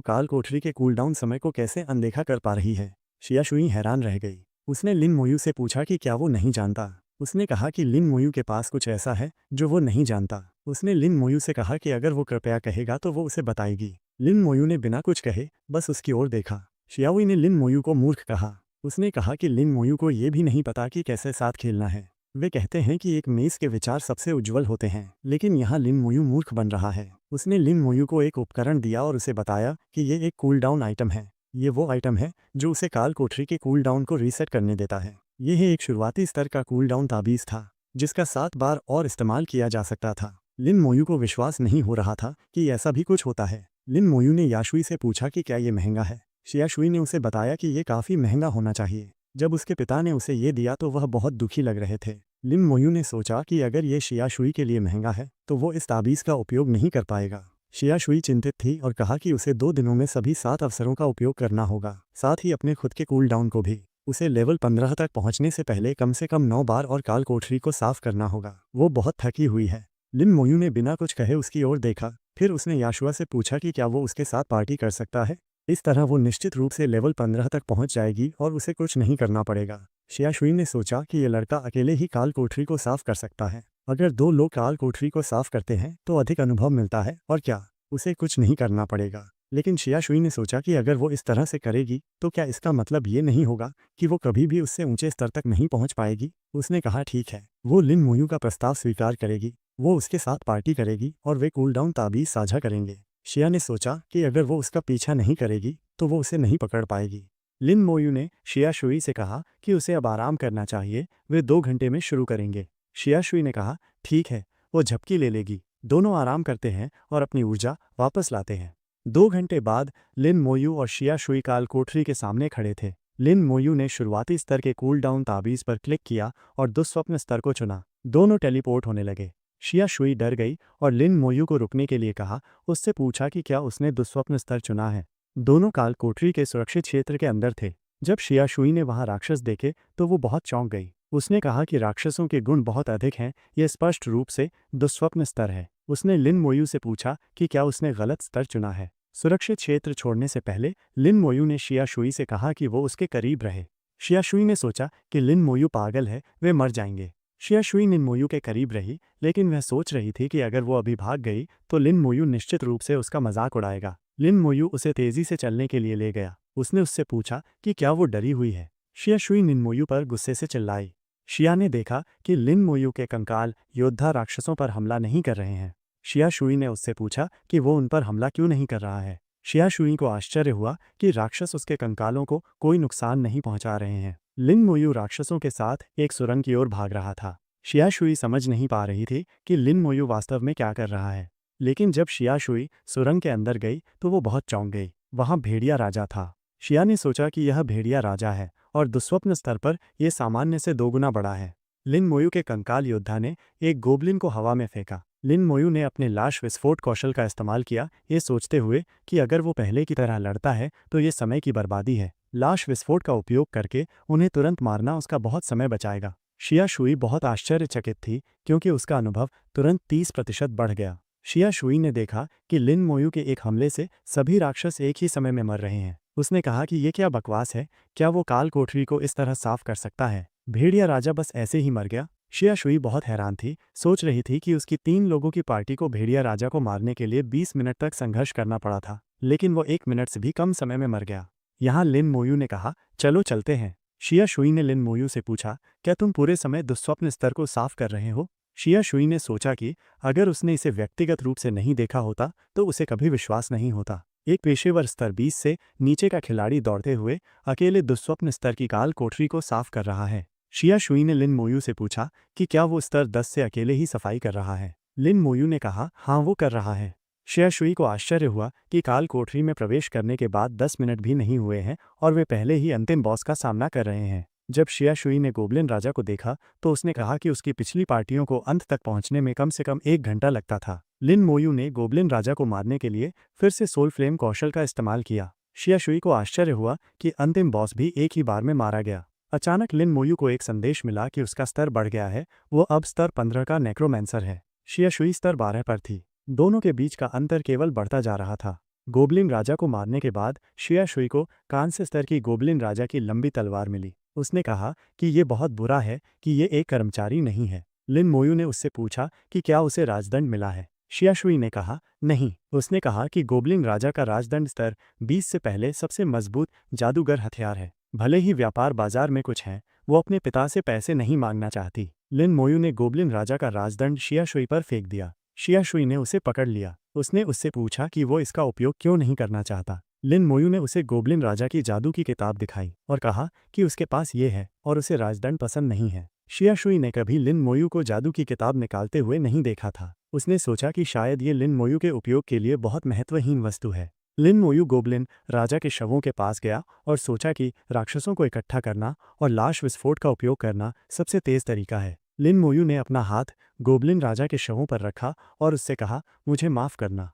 काल कोठरी के कूलडाउन समय को कैसे अनदेखा कर पा रही है। शियाशुई हैरान रह गई। उसने लिन मोयू से पूछा कि क्या वो नहीं जानता। उसने कहा कि लिन मोयू के पास कुछ ऐसा है जो वो नहीं जानता। उसने लिन मोयू से कहा कि अगर वो कृपया कहेगा तो वो उसे बताएगी। लिन मोयू ने बिना कुछ कहे बस उसकी ओर देखा। शियाओई ने लिन मोयू को मूर्ख कहा। उसने कहा कि लिन मोयू को ये भी नहीं पता कि कैसे साथ खेलना है। वे कहते हैं कि एक मेज़ के विचार सबसे उज्जवल होते हैं, लेकिन यहाँ लिन मोयू मूर्ख बन रहा है। उसने लिन मोयू को एक उपकरण दिया और उसे बताया कि ये एक कूल डाउन आइटम है। ये वो आइटम है जो उसे काल कोठरी के कूल डाउन को रीसेट करने देता है। यह एक शुरुआती स्तर का कूल डाउन ताबीज़ था जिसका 7 बार और इस्तेमाल किया जा सकता था। लिन मोयू को विश्वास नहीं हो रहा था कि ऐसा भी कुछ होता है। लिन मोयू ने याशुई से पूछा कि क्या ये महंगा है। शियाशुई ने उसे बताया कि ये काफ़ी महंगा होना चाहिए। जब उसके पिता ने उसे ये दिया तो वह बहुत दुखी लग रहे थे। लिन मोयू ने सोचा कि अगर ये शियाशुई के लिए महंगा है तो वो इस ताबीज़ का उपयोग नहीं कर पाएगा। शियाशुई चिंतित थी और कहा कि उसे 2 दिनों में सभी 7 अवसरों का उपयोग करना होगा, साथ ही अपने खुद के कूल डाउन को भी। उसे लेवल 15 तक पहुंचने से कम 9 बार और काल कोठरी को साफ करना होगा। वो बहुत थकी हुई है। लिन मोयू ने बिना कुछ कहे उसकी ओर देखा। फिर उसने याशुआ से पूछा कि क्या वो उसके साथ पार्टी कर सकता है। इस तरह वो निश्चित रूप से लेवल 15 तक पहुंच जाएगी और उसे कुछ नहीं करना पड़ेगा। शियाशुई ने सोचा कि ये लड़का अकेले ही काल कोठरी को साफ कर सकता है। अगर 2 लोग काल कोठरी को साफ करते हैं तो अधिक अनुभव मिलता है और क्या उसे कुछ नहीं करना पड़ेगा। लेकिन शियाशुई ने सोचा कि अगर वो इस तरह से करेगी तो क्या इसका मतलब ये नहीं होगा कि वो कभी भी उससे ऊंचे स्तर तक नहीं पहुंच पाएगी। उसने कहा ठीक है, वो लिन मोयू का प्रस्ताव स्वीकार करेगी। वो उसके साथ पार्टी करेगी और वे कूलडाउन ताबीज़ साझा करेंगे। शिया ने सोचा कि अगर वो उसका पीछा नहीं करेगी तो वो उसे नहीं पकड़ पाएगी। लिन मोयू ने शियाशुई से कहा कि उसे अब आराम करना चाहिए, वे 2 घंटे में शुरू करेंगे। शियाशुई ने कहा ठीक है, वो झपकी ले लेगी। दोनों आराम करते हैं और अपनी ऊर्जा वापस लाते हैं। 2 घंटे बाद लिन मोयू और शियाशुई काल कोठरी के सामने खड़े थे। लिन मोयू ने शुरुआती स्तर के कूल डाउन ताबीज़ पर क्लिक किया और दुस्वप्न स्तर को चुना। दोनों टेलीपोर्ट होने लगे। शियाशुई डर गई और लिन मोयू को रुकने के लिए कहा। उससे पूछा कि क्या उसने दुस्वप्न स्तर चुना है। दोनों काल कोठरी के सुरक्षित क्षेत्र के अंदर थे। जब शियाशुई ने वहां राक्षस देखे तो वो बहुत चौंक गई। उसने कहा कि राक्षसों के गुण बहुत अधिक हैं, यह स्पष्ट रूप से दुस्वप्न स्तर है। उसने लिन मोयू से पूछा कि क्या उसने गलत स्तर चुना है। सुरक्षित क्षेत्र छोड़ने से पहले लिन मोयू ने शियाशुई से कहा कि वो उसके करीब रहे। शियाशुई ने सोचा कि लिन मोयू पागल है, वे मर जाएंगे। शियाशुई लिन मोयू के करीब रही, लेकिन वह सोच रही थी कि अगर वो अभी भाग गई तो लिन मोयू निश्चित रूप से उसका मजाक उड़ाएगा। लिन मोयू उसे तेजी से चलने के लिए ले गया। उसने उससे पूछा कि क्या वो डरी हुई है। शियाशुई लिन मोयू पर गुस्से से चिल्लाई। शिया ने देखा कि लिन मोयू के कंकाल योद्धा राक्षसों पर हमला नहीं कर रहे हैं। शियाशुई ने उससे पूछा कि वो उन पर हमला क्यों नहीं कर रहा है। शियाशुई को आश्चर्य हुआ कि राक्षस उसके कंकालों को कोई नुकसान नहीं पहुंचा रहे हैं। लिन मोयू राक्षसों के साथ एक सुरंग की ओर भाग रहा था। शियाशुई समझ नहीं पा रही थी कि लिन मोयू वास्तव में क्या कर रहा है। लेकिन जब शियाशुई सुरंग के अंदर गई तो वो बहुत चौंक गई। वहां भेड़िया राजा था। शिया ने सोचा कि यह भेड़िया राजा है और दुस्वप्न स्तर पर यह सामान्य से 2 गुना बड़ा है। लिन मोयू के कंकाल योद्धा ने एक गोबलिन को हवा में फेंका। लिन मोयू ने अपने लाश विस्फोट कौशल का इस्तेमाल किया, ये सोचते हुए कि अगर वो पहले की तरह लड़ता है तो ये समय की बर्बादी है। लाश विस्फोट का उपयोग करके उन्हें तुरंत मारना उसका बहुत समय बचाएगा। शियाशुई बहुत आश्चर्यचकित थी क्योंकि उसका अनुभव तुरंत 30% बढ़ गया। शियाशुई ने देखा कि लिन मोयू के एक हमले से सभी राक्षस एक ही समय में मर रहे हैं। उसने कहा कि ये क्या बकवास है, क्या वो काल कोठरी को इस तरह साफ कर सकता है। भेड़िया राजा बस ऐसे ही मर गया। शियाशुई बहुत हैरान थी, सोच रही थी कि उसकी 3 लोगों की पार्टी को भेड़िया राजा को मारने के लिए 20 मिनट तक संघर्ष करना पड़ा था, लेकिन वो 1 मिनट से भी कम समय में मर गया। यहाँ लिन मोयू ने कहा चलो चलते हैं। शियाशुई ने लिन मोयू से पूछा क्या तुम पूरे समय दुस्वप्न स्तर को साफ कर रहे हो। शियाशुई ने सोचा कि अगर उसने इसे व्यक्तिगत रूप से नहीं देखा होता तो उसे कभी विश्वास नहीं होता। एक पेशेवर स्तर 20 से नीचे का खिलाड़ी दौड़ते हुए अकेले दुस्वप्न स्तर की काल कोठरी को साफ कर रहा है। शियाशुई ने लिन मोयू से पूछा कि क्या वो स्तर 10 से अकेले ही सफाई कर रहा है। लिन मोयू ने कहा हाँ वो कर रहा है। शियाशुई को आश्चर्य हुआ कि काल कोठरी में प्रवेश करने के बाद 10 मिनट भी नहीं हुए हैं और वे पहले ही अंतिम बॉस का सामना कर रहे हैं। जब शियाशुई ने गोबलिन राजा को देखा तो उसने कहा कि उसकी पिछली पार्टियों को अंत तक पहुंचने में कम से कम 1 घंटा लगता था। लिन मोयू ने गोबलिन राजा को मारने के लिए फिर से सोल फ्लेम कौशल का इस्तेमाल किया। शियाशुई को आश्चर्य हुआ कि अंतिम बॉस भी एक ही बार में मारा गया। अचानक लिन मोयू को एक संदेश मिला कि उसका स्तर बढ़ गया है, वो अब स्तर 15 का नेक्रोमेंसर है। शिया शुई स्तर 12 पर थी। दोनों के बीच का अंतर केवल बढ़ता जा रहा था। गोबलिन राजा को मारने के बाद शिया शुई को कांस्य स्तर की गोबलिन राजा की लंबी तलवार मिली। उसने कहा कि ये बहुत बुरा है कि ये एक कर्मचारी नहीं है। लिन मोयू ने उससे पूछा कि क्या उसे राजदंड मिला है। शिया शुई ने कहा नहीं। उसने कहा कि गोबलिन राजा का राजदंड स्तर 20 से पहले सबसे मजबूत जादूगर हथियार है। भले ही व्यापार बाजार में कुछ है, वो अपने पिता से पैसे नहीं मांगना चाहती। लिन मोयू ने गोबलिन राजा का राजदंड शिया शुई पर फेंक दिया। शिया शुई ने उसे पकड़ लिया। उसने उससे पूछा कि वो इसका उपयोग क्यों नहीं करना चाहता। लिन मोयू ने उसे गोबलिन राजा की जादू की किताब दिखाई और कहा कि उसके पास ये है और उसे राजदंड पसंद नहीं है। शिया शुई ने कभी लिन मोयू को जादू की किताब निकालते हुए नहीं देखा था। उसने सोचा कि शायद ये लिन मोयू के उपयोग के लिए बहुत महत्वहीन वस्तु है। लिन मोयू गोबलिन राजा के शवों के पास गया और सोचा कि राक्षसों को इकट्ठा करना और लाश विस्फोट का उपयोग करना सबसे तेज तरीका है। लिन मोयू ने अपना हाथ गोबलिन राजा के शवों पर रखा और उससे कहा, मुझे माफ़ करना।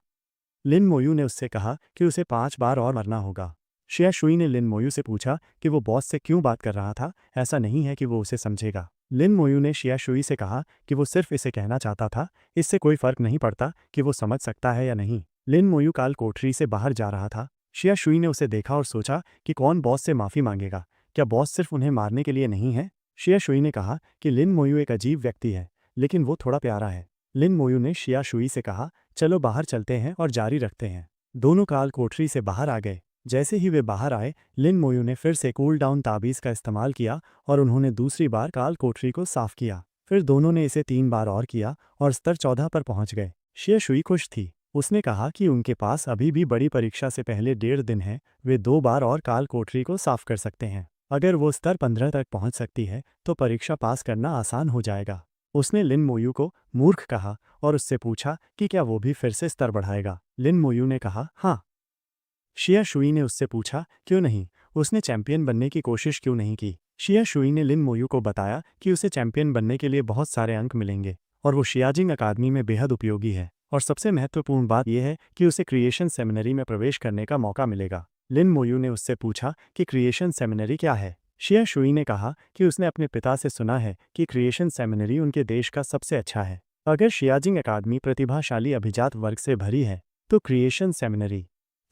लिन मोयू ने उससे कहा कि उसे 5 बार और मरना होगा। शिया शुई ने लिन मोयू से पूछा कि वो बॉस से क्यों बात कर रहा था, ऐसा नहीं है कि वो उसे समझेगा। लिन मोयू ने शिया शुई से कहा कि वो सिर्फ इसे कहना चाहता था, इससे कोई फर्क नहीं पड़ता कि वो समझ सकता है या नहीं। लिन मोयू काल कोठरी से बाहर जा रहा था। शिया शुई ने उसे देखा और सोचा कि कौन बॉस से माफ़ी मांगेगा, क्या बॉस सिर्फ उन्हें मारने के लिए नहीं है। शिया शुई ने कहा कि लिन मोयू एक अजीब व्यक्ति है, लेकिन वो थोड़ा प्यारा है। लिन मोयू ने शिया शुई से कहा, चलो बाहर चलते हैं और जारी रखते हैं। दोनों काल कोठरी से बाहर आ गए। जैसे ही वे बाहर आए, लिन मोयू ने फिर से कूल डाउन ताबीज़ का इस्तेमाल किया और उन्होंने दूसरी बार काल कोठरी को साफ किया। फिर दोनों ने इसे 3 बार और किया और स्तर 14 पर पहुंच गए। शिया शुई खुश थी। उसने कहा कि उनके पास अभी भी बड़ी परीक्षा से पहले 1.5 दिन है, वे 2 बार और काल कोठरी को साफ कर सकते हैं। अगर वो स्तर 15 तक पहुंच सकती है तो परीक्षा पास करना आसान हो जाएगा। उसने लिन मोयू को मूर्ख कहा और उससे पूछा कि क्या वो भी फिर से स्तर बढ़ाएगा। लिन मोयू ने कहा हाँ। शिया शुई ने उससे पूछा क्यों नहीं, उसने चैंपियन बनने की कोशिश क्यों नहीं की। शिया शुई ने लिन मोयू को बताया कि उसे चैंपियन बनने के लिए बहुत सारे अंक मिलेंगे और वो शियाजिंग अकादमी में बेहद उपयोगी है, और सबसे महत्वपूर्ण बात यह है कि उसे क्रिएशन सेमिनरी में प्रवेश करने का मौका मिलेगा। लिन मोयू ने उससे पूछा कि क्रिएशन सेमिनरी क्या है। शिया शुई ने कहा कि उसने अपने पिता से सुना है कि क्रिएशन सेमिनरी उनके देश का सबसे अच्छा है। अगर शियाजिंग अकादमी प्रतिभाशाली अभिजात वर्ग से भरी है तो क्रिएशन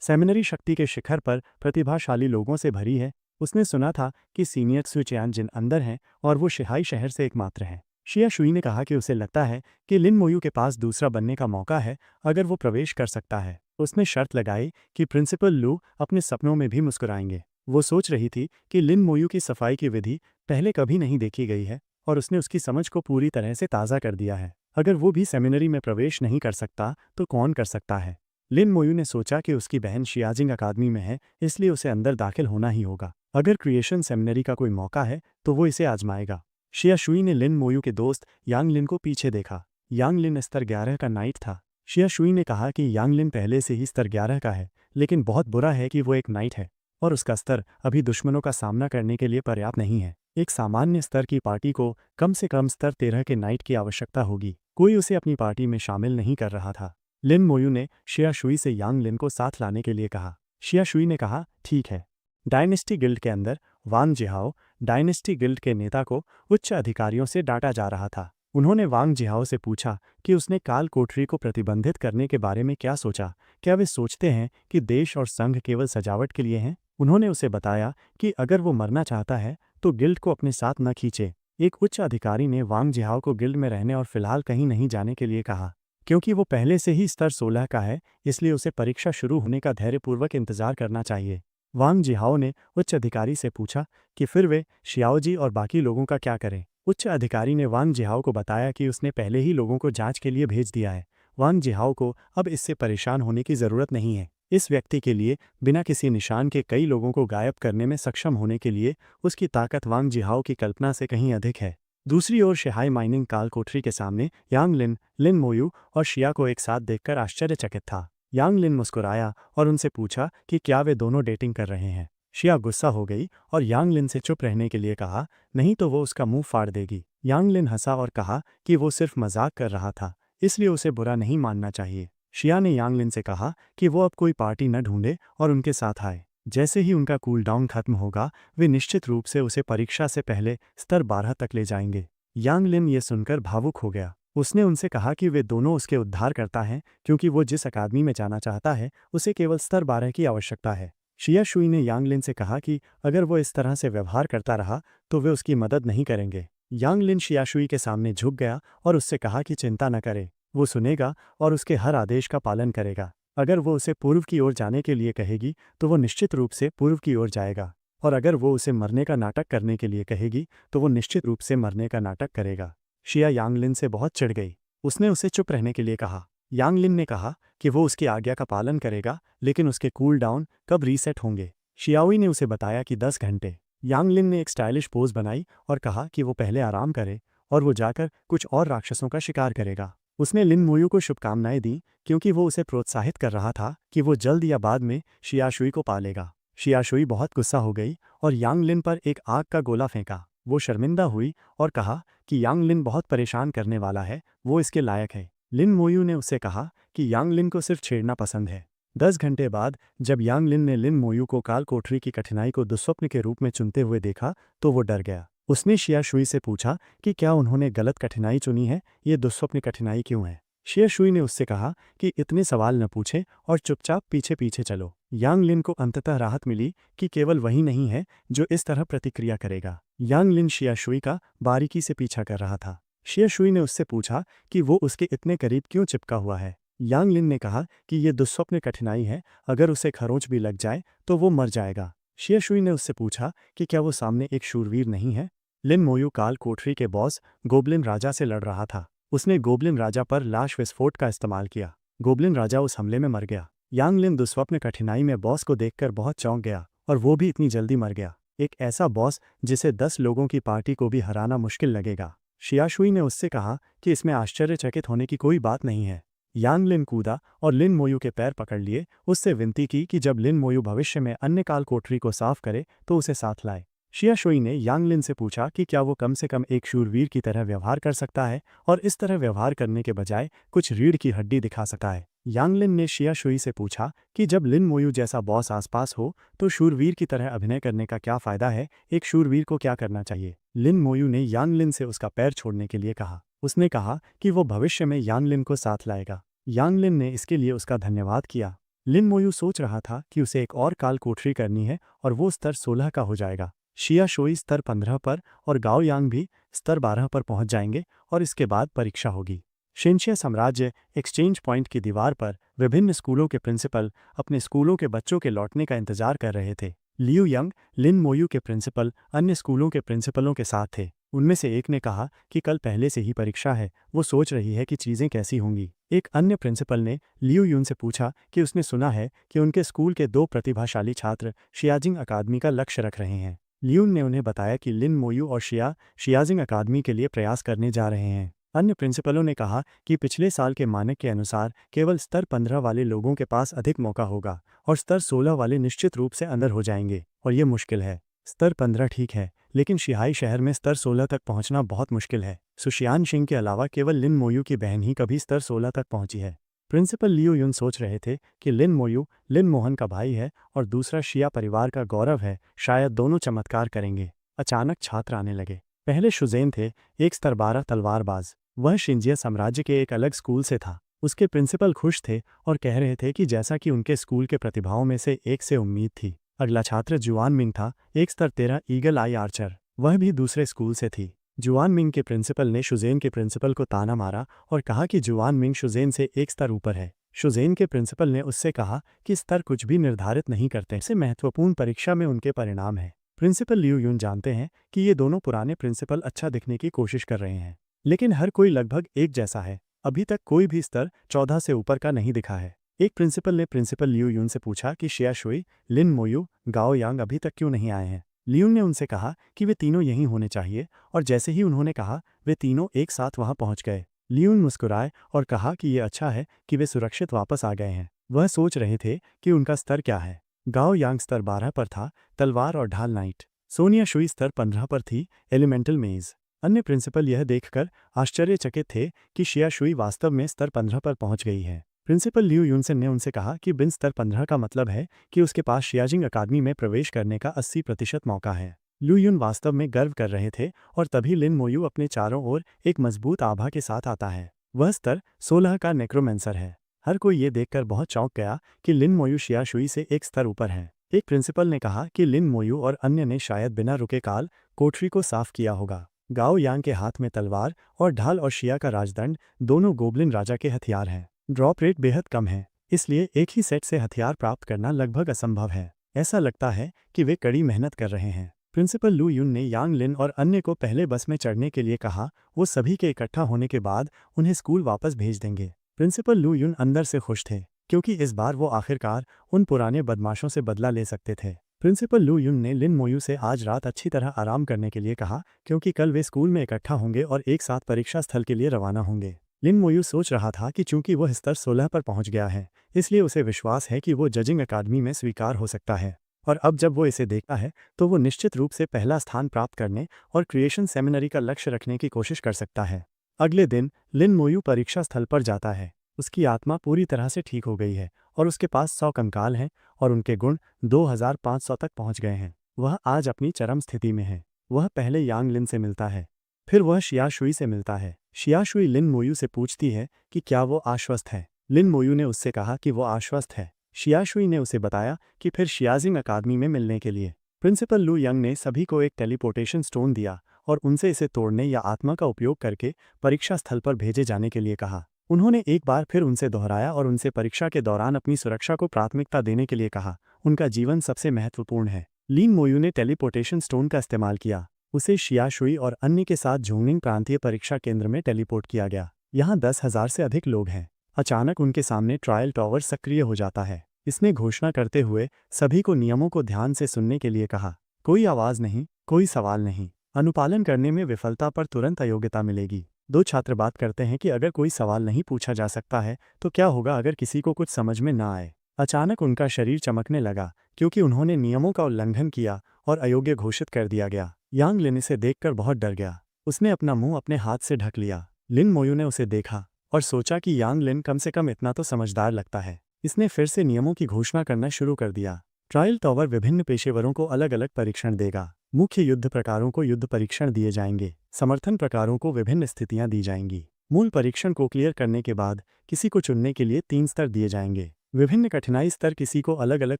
सेमिनरी शक्ति के शिखर पर प्रतिभाशाली लोगों से भरी है। उसने सुना था कि सीनियर सुचियान जिन अंदर हैं और वो शिहाई शहर से एकमात्र हैं। शिया शुई ने कहा कि उसे लगता है कि लिन मोयू के पास दूसरा बनने का मौका है अगर वो प्रवेश कर सकता है। उसने शर्त लगाई कि प्रिंसिपल लू अपने सपनों में भी मुस्कुराएंगे। वो सोच रही थी कि लिन मोयू की सफाई की विधि पहले कभी नहीं देखी गई है और उसने उसकी समझ को पूरी तरह से ताज़ा कर दिया है। अगर वो भी सेमिनरी में प्रवेश नहीं कर सकता तो कौन कर सकता है। लिन मोयू ने सोचा कि उसकी बहन शियाजिंग अकादमी में है, इसलिए उसे अंदर दाखिल होना ही होगा। अगर क्रिएशन सेमिनरी का कोई मौका है तो वो इसे आजमाएगा। शिया शुई ने लिन मोयू के दोस्त यांग लिन को पीछे देखा। यांग लिन स्तर 11 का नाइट था। शिया शुई ने कहा कि यांग लिन पहले से ही स्तर 11 का है, लेकिन बहुत बुरा है कि वो एक नाइट है और उसका स्तर अभी दुश्मनों का सामना करने के लिए पर्याप्त नहीं है। एक सामान्य स्तर की पार्टी को कम से कम स्तर 13 के नाइट की आवश्यकता होगी। कोई उसे अपनी पार्टी में शामिल नहीं कर रहा था। लिन मोयू ने शिया शुई से यांग लिन को साथ लाने के लिए कहा। शिया शुई ने कहा ठीक है। डायनेस्टी गिल्ड के अंदर वांग जिहाओ, डायनेस्टी गिल्ड के नेता को उच्च अधिकारियों से डांटा जा रहा था। उन्होंने वांग जिहाओ से पूछा कि उसने काल कोठरी को प्रतिबंधित करने के बारे में क्या सोचा। क्या वे सोचते हैं कि देश और संघ केवल सजावट के लिए हैं? उन्होंने उसे बताया कि अगर वो मरना चाहता है तो गिल्ड को अपने साथ न खींचे। एक उच्च अधिकारी ने वांग जिहाओ को गिल्ड में रहने और फिलहाल कहीं नहीं जाने के लिए कहा। क्योंकि वो पहले से ही स्तर 16 का है, इसलिए उसे परीक्षा शुरू होने का धैर्यपूर्वक इंतजार करना चाहिए। वांग जिहाओ ने उच्च अधिकारी से पूछा कि फिर वे शियाओजी और बाकी लोगों का क्या करें। उच्च अधिकारी ने वांग जिहाओ को बताया कि उसने पहले ही लोगों को जांच के लिए भेज दिया है। वांग जिहाओ को अब इससे परेशान होने की ज़रूरत नहीं है। इस व्यक्ति के लिए बिना किसी निशान के कई लोगों को गायब करने में सक्षम होने के लिए उसकी ताकत वांग जिहाओ की कल्पना से कहीं अधिक है। दूसरी ओर शिहाई माइनिंग काल कोठरी के सामने यांग लिन, लिन मोयू और शिया को एक साथ देखकर आश्चर्यचकित था। यांग लिन मुस्कुराया और उनसे पूछा कि क्या वे दोनों डेटिंग कर रहे हैं। शिया गुस्सा हो गई और यांग लिन से चुप रहने के लिए कहा, नहीं तो वो उसका मुंह फाड़ देगी। यांग लिन हंसा और कहा कि वो सिर्फ मजाक कर रहा था, इसलिए उसे बुरा नहीं मानना चाहिए। शिया ने यांग लिन से कहा कि वो अब कोई पार्टी न ढूंढे और उनके साथ आए। जैसे ही उनका कूल डाउन खत्म होगा, वे निश्चित रूप से उसे परीक्षा से पहले स्तर 12 तक ले जाएंगे। यांग लिन ये सुनकर भावुक हो गया। उसने उनसे कहा कि वे दोनों उसके उद्धार करता हैं, क्योंकि वो जिस अकादमी में जाना चाहता है उसे केवल स्तर 12 की आवश्यकता है। शिया शुई ने यांग लिन से कहा कि अगर वो इस तरह से व्यवहार करता रहा तो वे उसकी मदद नहीं करेंगे। यांग लिन शिया शुई के सामने झुक गया और उससे कहा कि चिंता न करे, वो सुनेगा और उसके हर आदेश का पालन करेगा। अगर वो उसे पूर्व की ओर जाने के लिए कहेगी तो वो निश्चित रूप से पूर्व की ओर जाएगा, और अगर वो उसे मरने का नाटक करने के लिए कहेगी तो वो निश्चित रूप से मरने का नाटक करेगा। शिया यांगलिन से बहुत चिढ़ गई। उसने उसे चुप रहने के लिए कहा। यांगलिन ने कहा कि वो उसकी आज्ञा का पालन करेगा, लेकिन उसके कूल डाउन कब रीसेट होंगे। शियाओई ने उसे बताया कि 10 घंटे। यांगलिन ने एक स्टाइलिश पोज बनाई और कहा कि वो पहले आराम करे और वो जाकर कुछ और राक्षसों का शिकार करेगा। उसने लिन मोयू को शुभकामनाएं दी, क्योंकि वो उसे प्रोत्साहित कर रहा था कि वो जल्द या बाद में शियाशुई को पालेगा। शियाशुई बहुत गुस्सा हो गई और यांगलिन पर एक आग का गोला फेंका। वो शर्मिंदा हुई और कहा कि यांगलिन बहुत परेशान करने वाला है, वो इसके लायक है। लिन मोयू ने उससे कहा कि यांगलिन को सिर्फ छेड़ना पसंद है। 10 घंटे बाद जब यांगलिन ने लिन मोयू को काल कोठरी की कठिनाई को दुस्वप्न के रूप में चुनते हुए देखा तो वो डर गया। उसने शिया शुई से पूछा कि क्या उन्होंने गलत कठिनाई चुनी है, ये दुस्वप्न कठिनाई क्यों है। शिया शुई ने उससे कहा कि इतने सवाल न पूछे और चुपचाप पीछे पीछे चलो। यांग लिन को अंततः राहत मिली कि केवल वही नहीं है जो इस तरह प्रतिक्रिया करेगा। यांग लिन शिया शुई का बारीकी से पीछा कर रहा था। शिया शुई ने उससे पूछा कि वो उसके इतने करीब क्यों चिपका हुआ है। यांग लिन ने कहा कि ये दुस्वप्न कठिनाई है, अगर उसे खरोंच भी लग जाए तो वो मर जाएगा। शिया शुई ने उससे पूछा कि क्या वो सामने एक शूरवीर नहीं है। लिन मोयू काल कोठरी के बॉस गोबलिन राजा से लड़ रहा था। उसने गोबलिन राजा पर लाश विस्फोट का इस्तेमाल किया। गोबलिन राजा उस हमले में मर गया। यांग लिन दुस्वप्न कठिनाई में बॉस को देखकर बहुत चौंक गया, और वो भी इतनी जल्दी मर गया। एक ऐसा बॉस जिसे 10 लोगों की पार्टी को भी हराना मुश्किल लगेगा। शियाशुई ने उससे कहा कि इसमें आश्चर्यचकित होने की कोई बात नहीं है। यांग लिन कूदा और लिन मोयू के पैर पकड़ लिए, उससे विनती की कि जब लिन मोयू भविष्य में अन्य काल कोठरी को साफ करे तो उसे साथ लाए। शिया शुई ने यांग लिन से पूछा कि क्या वो कम से कम एक शूरवीर की तरह व्यवहार कर सकता है, और इस तरह व्यवहार करने के बजाय कुछ रीढ़ की हड्डी दिखा सकता है। यांग लिन ने शिया शुई से पूछा कि जब लिन मोयू जैसा बॉस आसपास हो तो शूरवीर की तरह अभिनय करने का क्या फायदा है, एक शूरवीर को क्या करना चाहिए। लिन मोयू ने यांग लिन से उसका पैर छोड़ने के लिए कहा। उसने कहा कि वो भविष्य में यांग लिन को साथ लाएगा। यांग लिन ने इसके लिए उसका धन्यवाद किया। लिन मोयू सोच रहा था कि उसे एक और काल कोठरी करनी है और वो स्तर 16 का हो जाएगा। शिया शोई स्तर 15 पर और गाओ यांग भी स्तर 12 पर पहुंच जाएंगे, और इसके बाद परीक्षा होगी। शिनशिया साम्राज्य एक्सचेंज पॉइंट की दीवार पर विभिन्न स्कूलों के प्रिंसिपल अपने स्कूलों के बच्चों के लौटने का इंतजार कर रहे थे। लियू यंग, लिन मोयू के प्रिंसिपल अन्य स्कूलों के प्रिंसिपलों के साथ थे। उनमें से एक ने कहा कि कल पहले से ही परीक्षा है, वो सोच रही है कि चीज़ें कैसी होंगी। एक अन्य प्रिंसिपल ने लियू यून से पूछा कि उसने सुना है कि उनके स्कूल के 2 प्रतिभाशाली छात्र शियाजिंग अकादमी का लक्ष्य रख रहे हैं। लियून ने उन्हें बताया कि लिन मोयू और शियाजिंग अकादमी के लिए प्रयास करने जा रहे हैं। अन्य प्रिंसिपलों ने कहा कि पिछले साल के मानक के अनुसार केवल स्तर 15 वाले लोगों के पास अधिक मौका होगा, और स्तर 16 वाले निश्चित रूप से अंदर हो जाएंगे, और ये मुश्किल है। स्तर 15 ठीक है, लेकिन शिहाई शहर में स्तर 16 तक पहुंचना बहुत मुश्किल है। सुशियान शिंग के अलावा केवल लिन मोयू की बहन ही कभी स्तर 16 तक पहुंची है। प्रिंसिपल लियू युन सोच रहे थे कि लिन मोयू लिन मोहन का भाई है और दूसरा शिया परिवार का गौरव है, शायद दोनों चमत्कार करेंगे। अचानक छात्र आने लगे। पहले शुजेन थे, एक स्तर 12 तलवारबाज। वह शिंजिया साम्राज्य के एक अलग स्कूल से था। उसके प्रिंसिपल खुश थे और कह रहे थे कि जैसा कि उनके स्कूल के प्रतिभाओं में से एक से उम्मीद थी। अगला छात्र जुआन मिंग था, एक स्तर 13 ईगल आई आर्चर। वह भी दूसरे स्कूल से थी। जुआन मिंग के प्रिंसिपल ने शुजेन के प्रिंसिपल को ताना मारा और कहा कि जुआन मिंग शुजेन से एक स्तर ऊपर है। शुजेन के प्रिंसिपल ने उससे कहा कि स्तर कुछ भी निर्धारित नहीं करते, इससे महत्वपूर्ण परीक्षा में उनके परिणाम है। प्रिंसिपल लियू यून जानते हैं कि ये दोनों पुराने प्रिंसिपल अच्छा दिखने की कोशिश कर रहे हैं, लेकिन हर कोई लगभग एक जैसा है। अभी तक कोई भी स्तर 14 से ऊपर का नहीं दिखा है। एक प्रिंसिपल ने प्रिंसिपल लियू यून से पूछा कि शिया शुई, लिन मोयू, गाओ यांग अभी तक क्यों नहीं आए हैं। लियून ने उनसे कहा कि वे तीनों यहीं होने चाहिए, और जैसे ही उन्होंने कहा वे तीनों एक साथ वहां पहुंच गए। लियून मुस्कुराए और कहा कि ये अच्छा है कि वे सुरक्षित वापस आ गए हैं। वह सोच रहे थे कि उनका स्तर क्या है। गाओ यांग स्तर 12 पर था, तलवार और ढाल नाइट। सोनिया शुई स्तर 15 पर थी, एलिमेंटल मेज। अन्य प्रिंसिपल यह देखकर आश्चर्यचकित थे कि शिया शुई वास्तव में स्तर 15 पर पहुंच गई है। प्रिंसिपल लिू यूनसेन ने उनसे कहा कि बिन स्तर 15 का मतलब है कि उसके पास शियाजिंग अकादमी में प्रवेश करने का 80% मौका है। लू यून वास्तव में गर्व कर रहे थे और तभी लिन मोयू अपने चारों ओर एक मजबूत आभा के साथ आता है। वह स्तर 16 का नेक्रोमेंसर है। हर कोई ये देखकर बहुत चौंक गया कि लिन मोयू शियाशुई से एक स्तर ऊपर है। एक प्रिंसिपल ने कहा कि लिन मोयू और अन्य ने शायद बिना रुके काल कोठरी को साफ किया होगा। गाओ यांग के हाथ में तलवार और ढाल और शिया का राजदंड दोनों गोबलिन राजा के हथियार हैं। ड्रॉप रेट बेहद कम है, इसलिए एक ही सेट से हथियार प्राप्त करना लगभग असंभव है। ऐसा लगता है कि वे कड़ी मेहनत कर रहे हैं। प्रिंसिपल लू यून ने यांग लिन और अन्य को पहले बस में चढ़ने के लिए कहा। वो सभी के इकट्ठा होने के बाद उन्हें स्कूल वापस भेज देंगे। प्रिंसिपल लू यून अंदर से खुश थे, क्योंकि इस बार वो आखिरकार उन पुराने बदमाशों से बदला ले सकते थे। प्रिंसिपल लू यून ने लिन मोयू से आज रात अच्छी तरह आराम करने के लिए कहा, क्योंकि कल वे स्कूल में इकट्ठा होंगे और एक साथ परीक्षा स्थल के लिए रवाना होंगे। लिन मोयू सोच रहा था कि चूंकि वह स्तर 16 पर पहुंच गया है, इसलिए उसे विश्वास है कि वो जजिंग अकादमी में स्वीकार हो सकता है। और अब जब वो इसे देखता है तो वो निश्चित रूप से पहला स्थान प्राप्त करने और क्रिएशन सेमिनरी का लक्ष्य रखने की कोशिश कर सकता है। अगले दिन लिन मोयू परीक्षा स्थल पर जाता है। उसकी आत्मा पूरी तरह से ठीक हो गई है और उसके पास 100 कंकाल हैं और उनके गुण 2500 तक पहुंच गए हैं। वह आज अपनी चरम स्थिति में है। वह पहले यांग लिन से मिलता है, फिर वह शियाशुई से मिलता है। शियाशुई लिन मोयू से पूछती है कि क्या वो आश्वस्त है। लिन मोयू ने उससे कहा कि वो आश्वस्त है। शियाशुई ने उसे बताया कि फिर शियाजिंग अकादमी में मिलने के लिए। प्रिंसिपल लू यंग ने सभी को एक टेलीपोर्टेशन स्टोन दिया और उनसे इसे तोड़ने या आत्मा का उपयोग करके परीक्षा स्थल पर भेजे जाने के लिए कहा। उन्होंने एक बार फिर उनसे दोहराया और उनसे परीक्षा के दौरान अपनी सुरक्षा को प्राथमिकता देने के लिए कहा। उनका जीवन सबसे महत्वपूर्ण है। लिन मोयू ने टेलीपोर्टेशन स्टोन का इस्तेमाल किया। उसे शियाशुई और अन्य के साथ झोंगनिंग प्रांतीय परीक्षा केंद्र में टेलीपोर्ट किया गया। यहाँ 10,000 से अधिक लोग हैं। अचानक उनके सामने ट्रायल टॉवर सक्रिय हो जाता है। इसने घोषणा करते हुए सभी को नियमों को ध्यान से सुनने के लिए कहा। कोई आवाज नहीं, कोई सवाल नहीं। अनुपालन करने में विफलता पर तुरंत अयोग्यता मिलेगी। दो छात्र बात करते हैं कि अगर कोई सवाल नहीं पूछा जा सकता है तो क्या होगा अगर किसी को कुछ समझ में ना आए। अचानक उनका शरीर चमकने लगा, क्योंकि उन्होंने नियमों का उल्लंघन किया और अयोग्य घोषित कर दिया गया। यांग लिन इसे देखकर बहुत डर गया। उसने अपना मुंह अपने हाथ से ढक लिया। लिन मोयू ने उसे देखा और सोचा कि यांग लिन कम से कम इतना तो समझदार लगता है। इसने फिर से नियमों की घोषणा करना शुरू कर दिया। ट्रायल टॉवर विभिन्न पेशेवरों को अलग अलग परीक्षण देगा। मुख्य युद्ध प्रकारों को युद्ध परीक्षण दिए जाएंगे। समर्थन प्रकारों को विभिन्न स्थितियां दी जाएंगी। मूल परीक्षण को क्लियर करने के बाद किसी को चुनने के लिए 3 स्तर दिए जाएंगे। विभिन्न कठिनाई स्तर किसी को अलग अलग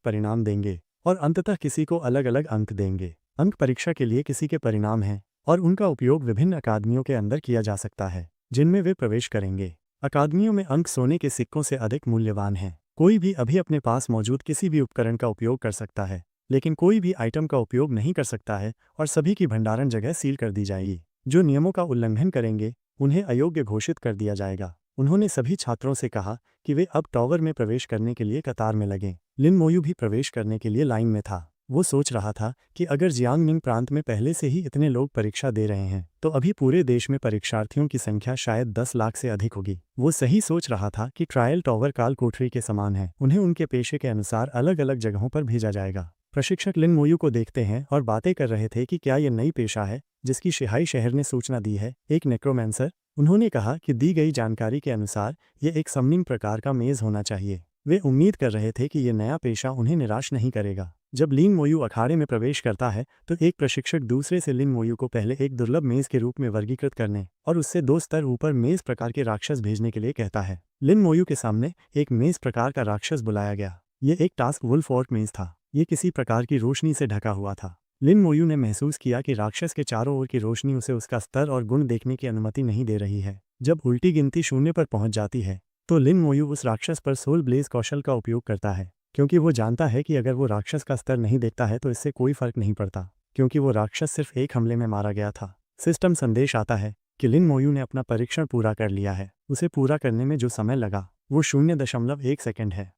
परिणाम देंगे और अंततः किसी को अलग अलग अंक देंगे। अंक परीक्षा के लिए किसी के परिणाम हैं और उनका उपयोग विभिन्न अकादमियों के अंदर किया जा सकता है जिनमें वे प्रवेश करेंगे। अकादमियों में अंक सोने के सिक्कों से अधिक मूल्यवान हैं। कोई भी अभी अपने पास मौजूद किसी भी उपकरण का उपयोग कर सकता है, लेकिन कोई भी आइटम का उपयोग नहीं कर सकता है और सभी की भंडारण जगह सील कर दी जाएगी। जो नियमों का उल्लंघन करेंगे उन्हें अयोग्य घोषित कर दिया जाएगा। उन्होंने सभी छात्रों से कहा कि वे अब टॉवर में प्रवेश करने के लिए कतार में लगें। लिन मोयू भी प्रवेश करने के लिए लाइन में था। वो सोच रहा था कि अगर जियांगमिंग प्रांत में पहले से ही इतने लोग परीक्षा दे रहे हैं तो अभी पूरे देश में परीक्षार्थियों की संख्या शायद 10 लाख से अधिक होगी। वो सही सोच रहा था कि ट्रायल टॉवर काल कोठरी के समान है। उन्हें उनके पेशे के अनुसार अलग अलग जगहों पर भेजा जाएगा। प्रशिक्षक लिन मोयू को देखते हैं और बातें कर रहे थे कि क्या ये नई पेशा है जिसकी शिहाई शहर ने सूचना दी है, एक नेक्रोमेंसर। उन्होंने कहा कि दी गई जानकारी के अनुसार ये एक समनिंग प्रकार का मेज होना चाहिए। वे उम्मीद कर रहे थे कि ये नया पेशा उन्हें निराश नहीं करेगा। जब लिन मोयू अखाड़े में प्रवेश करता है तो एक प्रशिक्षक दूसरे से लिन मोयू को पहले एक दुर्लभ मेज के रूप में वर्गीकृत करने और उससे 2 स्तर ऊपर मेज प्रकार के राक्षस भेजने के लिए कहता है। लिन मोयू के सामने एक मेज प्रकार का राक्षस बुलाया गया। ये एक टास्क वुल्फ ऑर्क मेज था। ये किसी प्रकार की रोशनी से ढका हुआ था। लिन मोयू ने महसूस किया कि राक्षस के चारों ओर की रोशनी उसे उसका स्तर और गुण देखने की अनुमति नहीं दे रही है। जब उल्टी गिनती 0 पर पहुंच जाती है तो लिन मोयू उस राक्षस पर सोल ब्लेज कौशल का उपयोग करता है, क्योंकि वो जानता है कि अगर वो राक्षस का स्तर नहीं देखता है तो इससे कोई फर्क नहीं पड़ता, क्योंकि वो राक्षस सिर्फ एक हमले में मारा गया था। सिस्टम संदेश आता है कि लिन मोयू ने अपना परीक्षण पूरा कर लिया है। उसे पूरा करने में जो समय लगा वो 0.1 सेकंड है।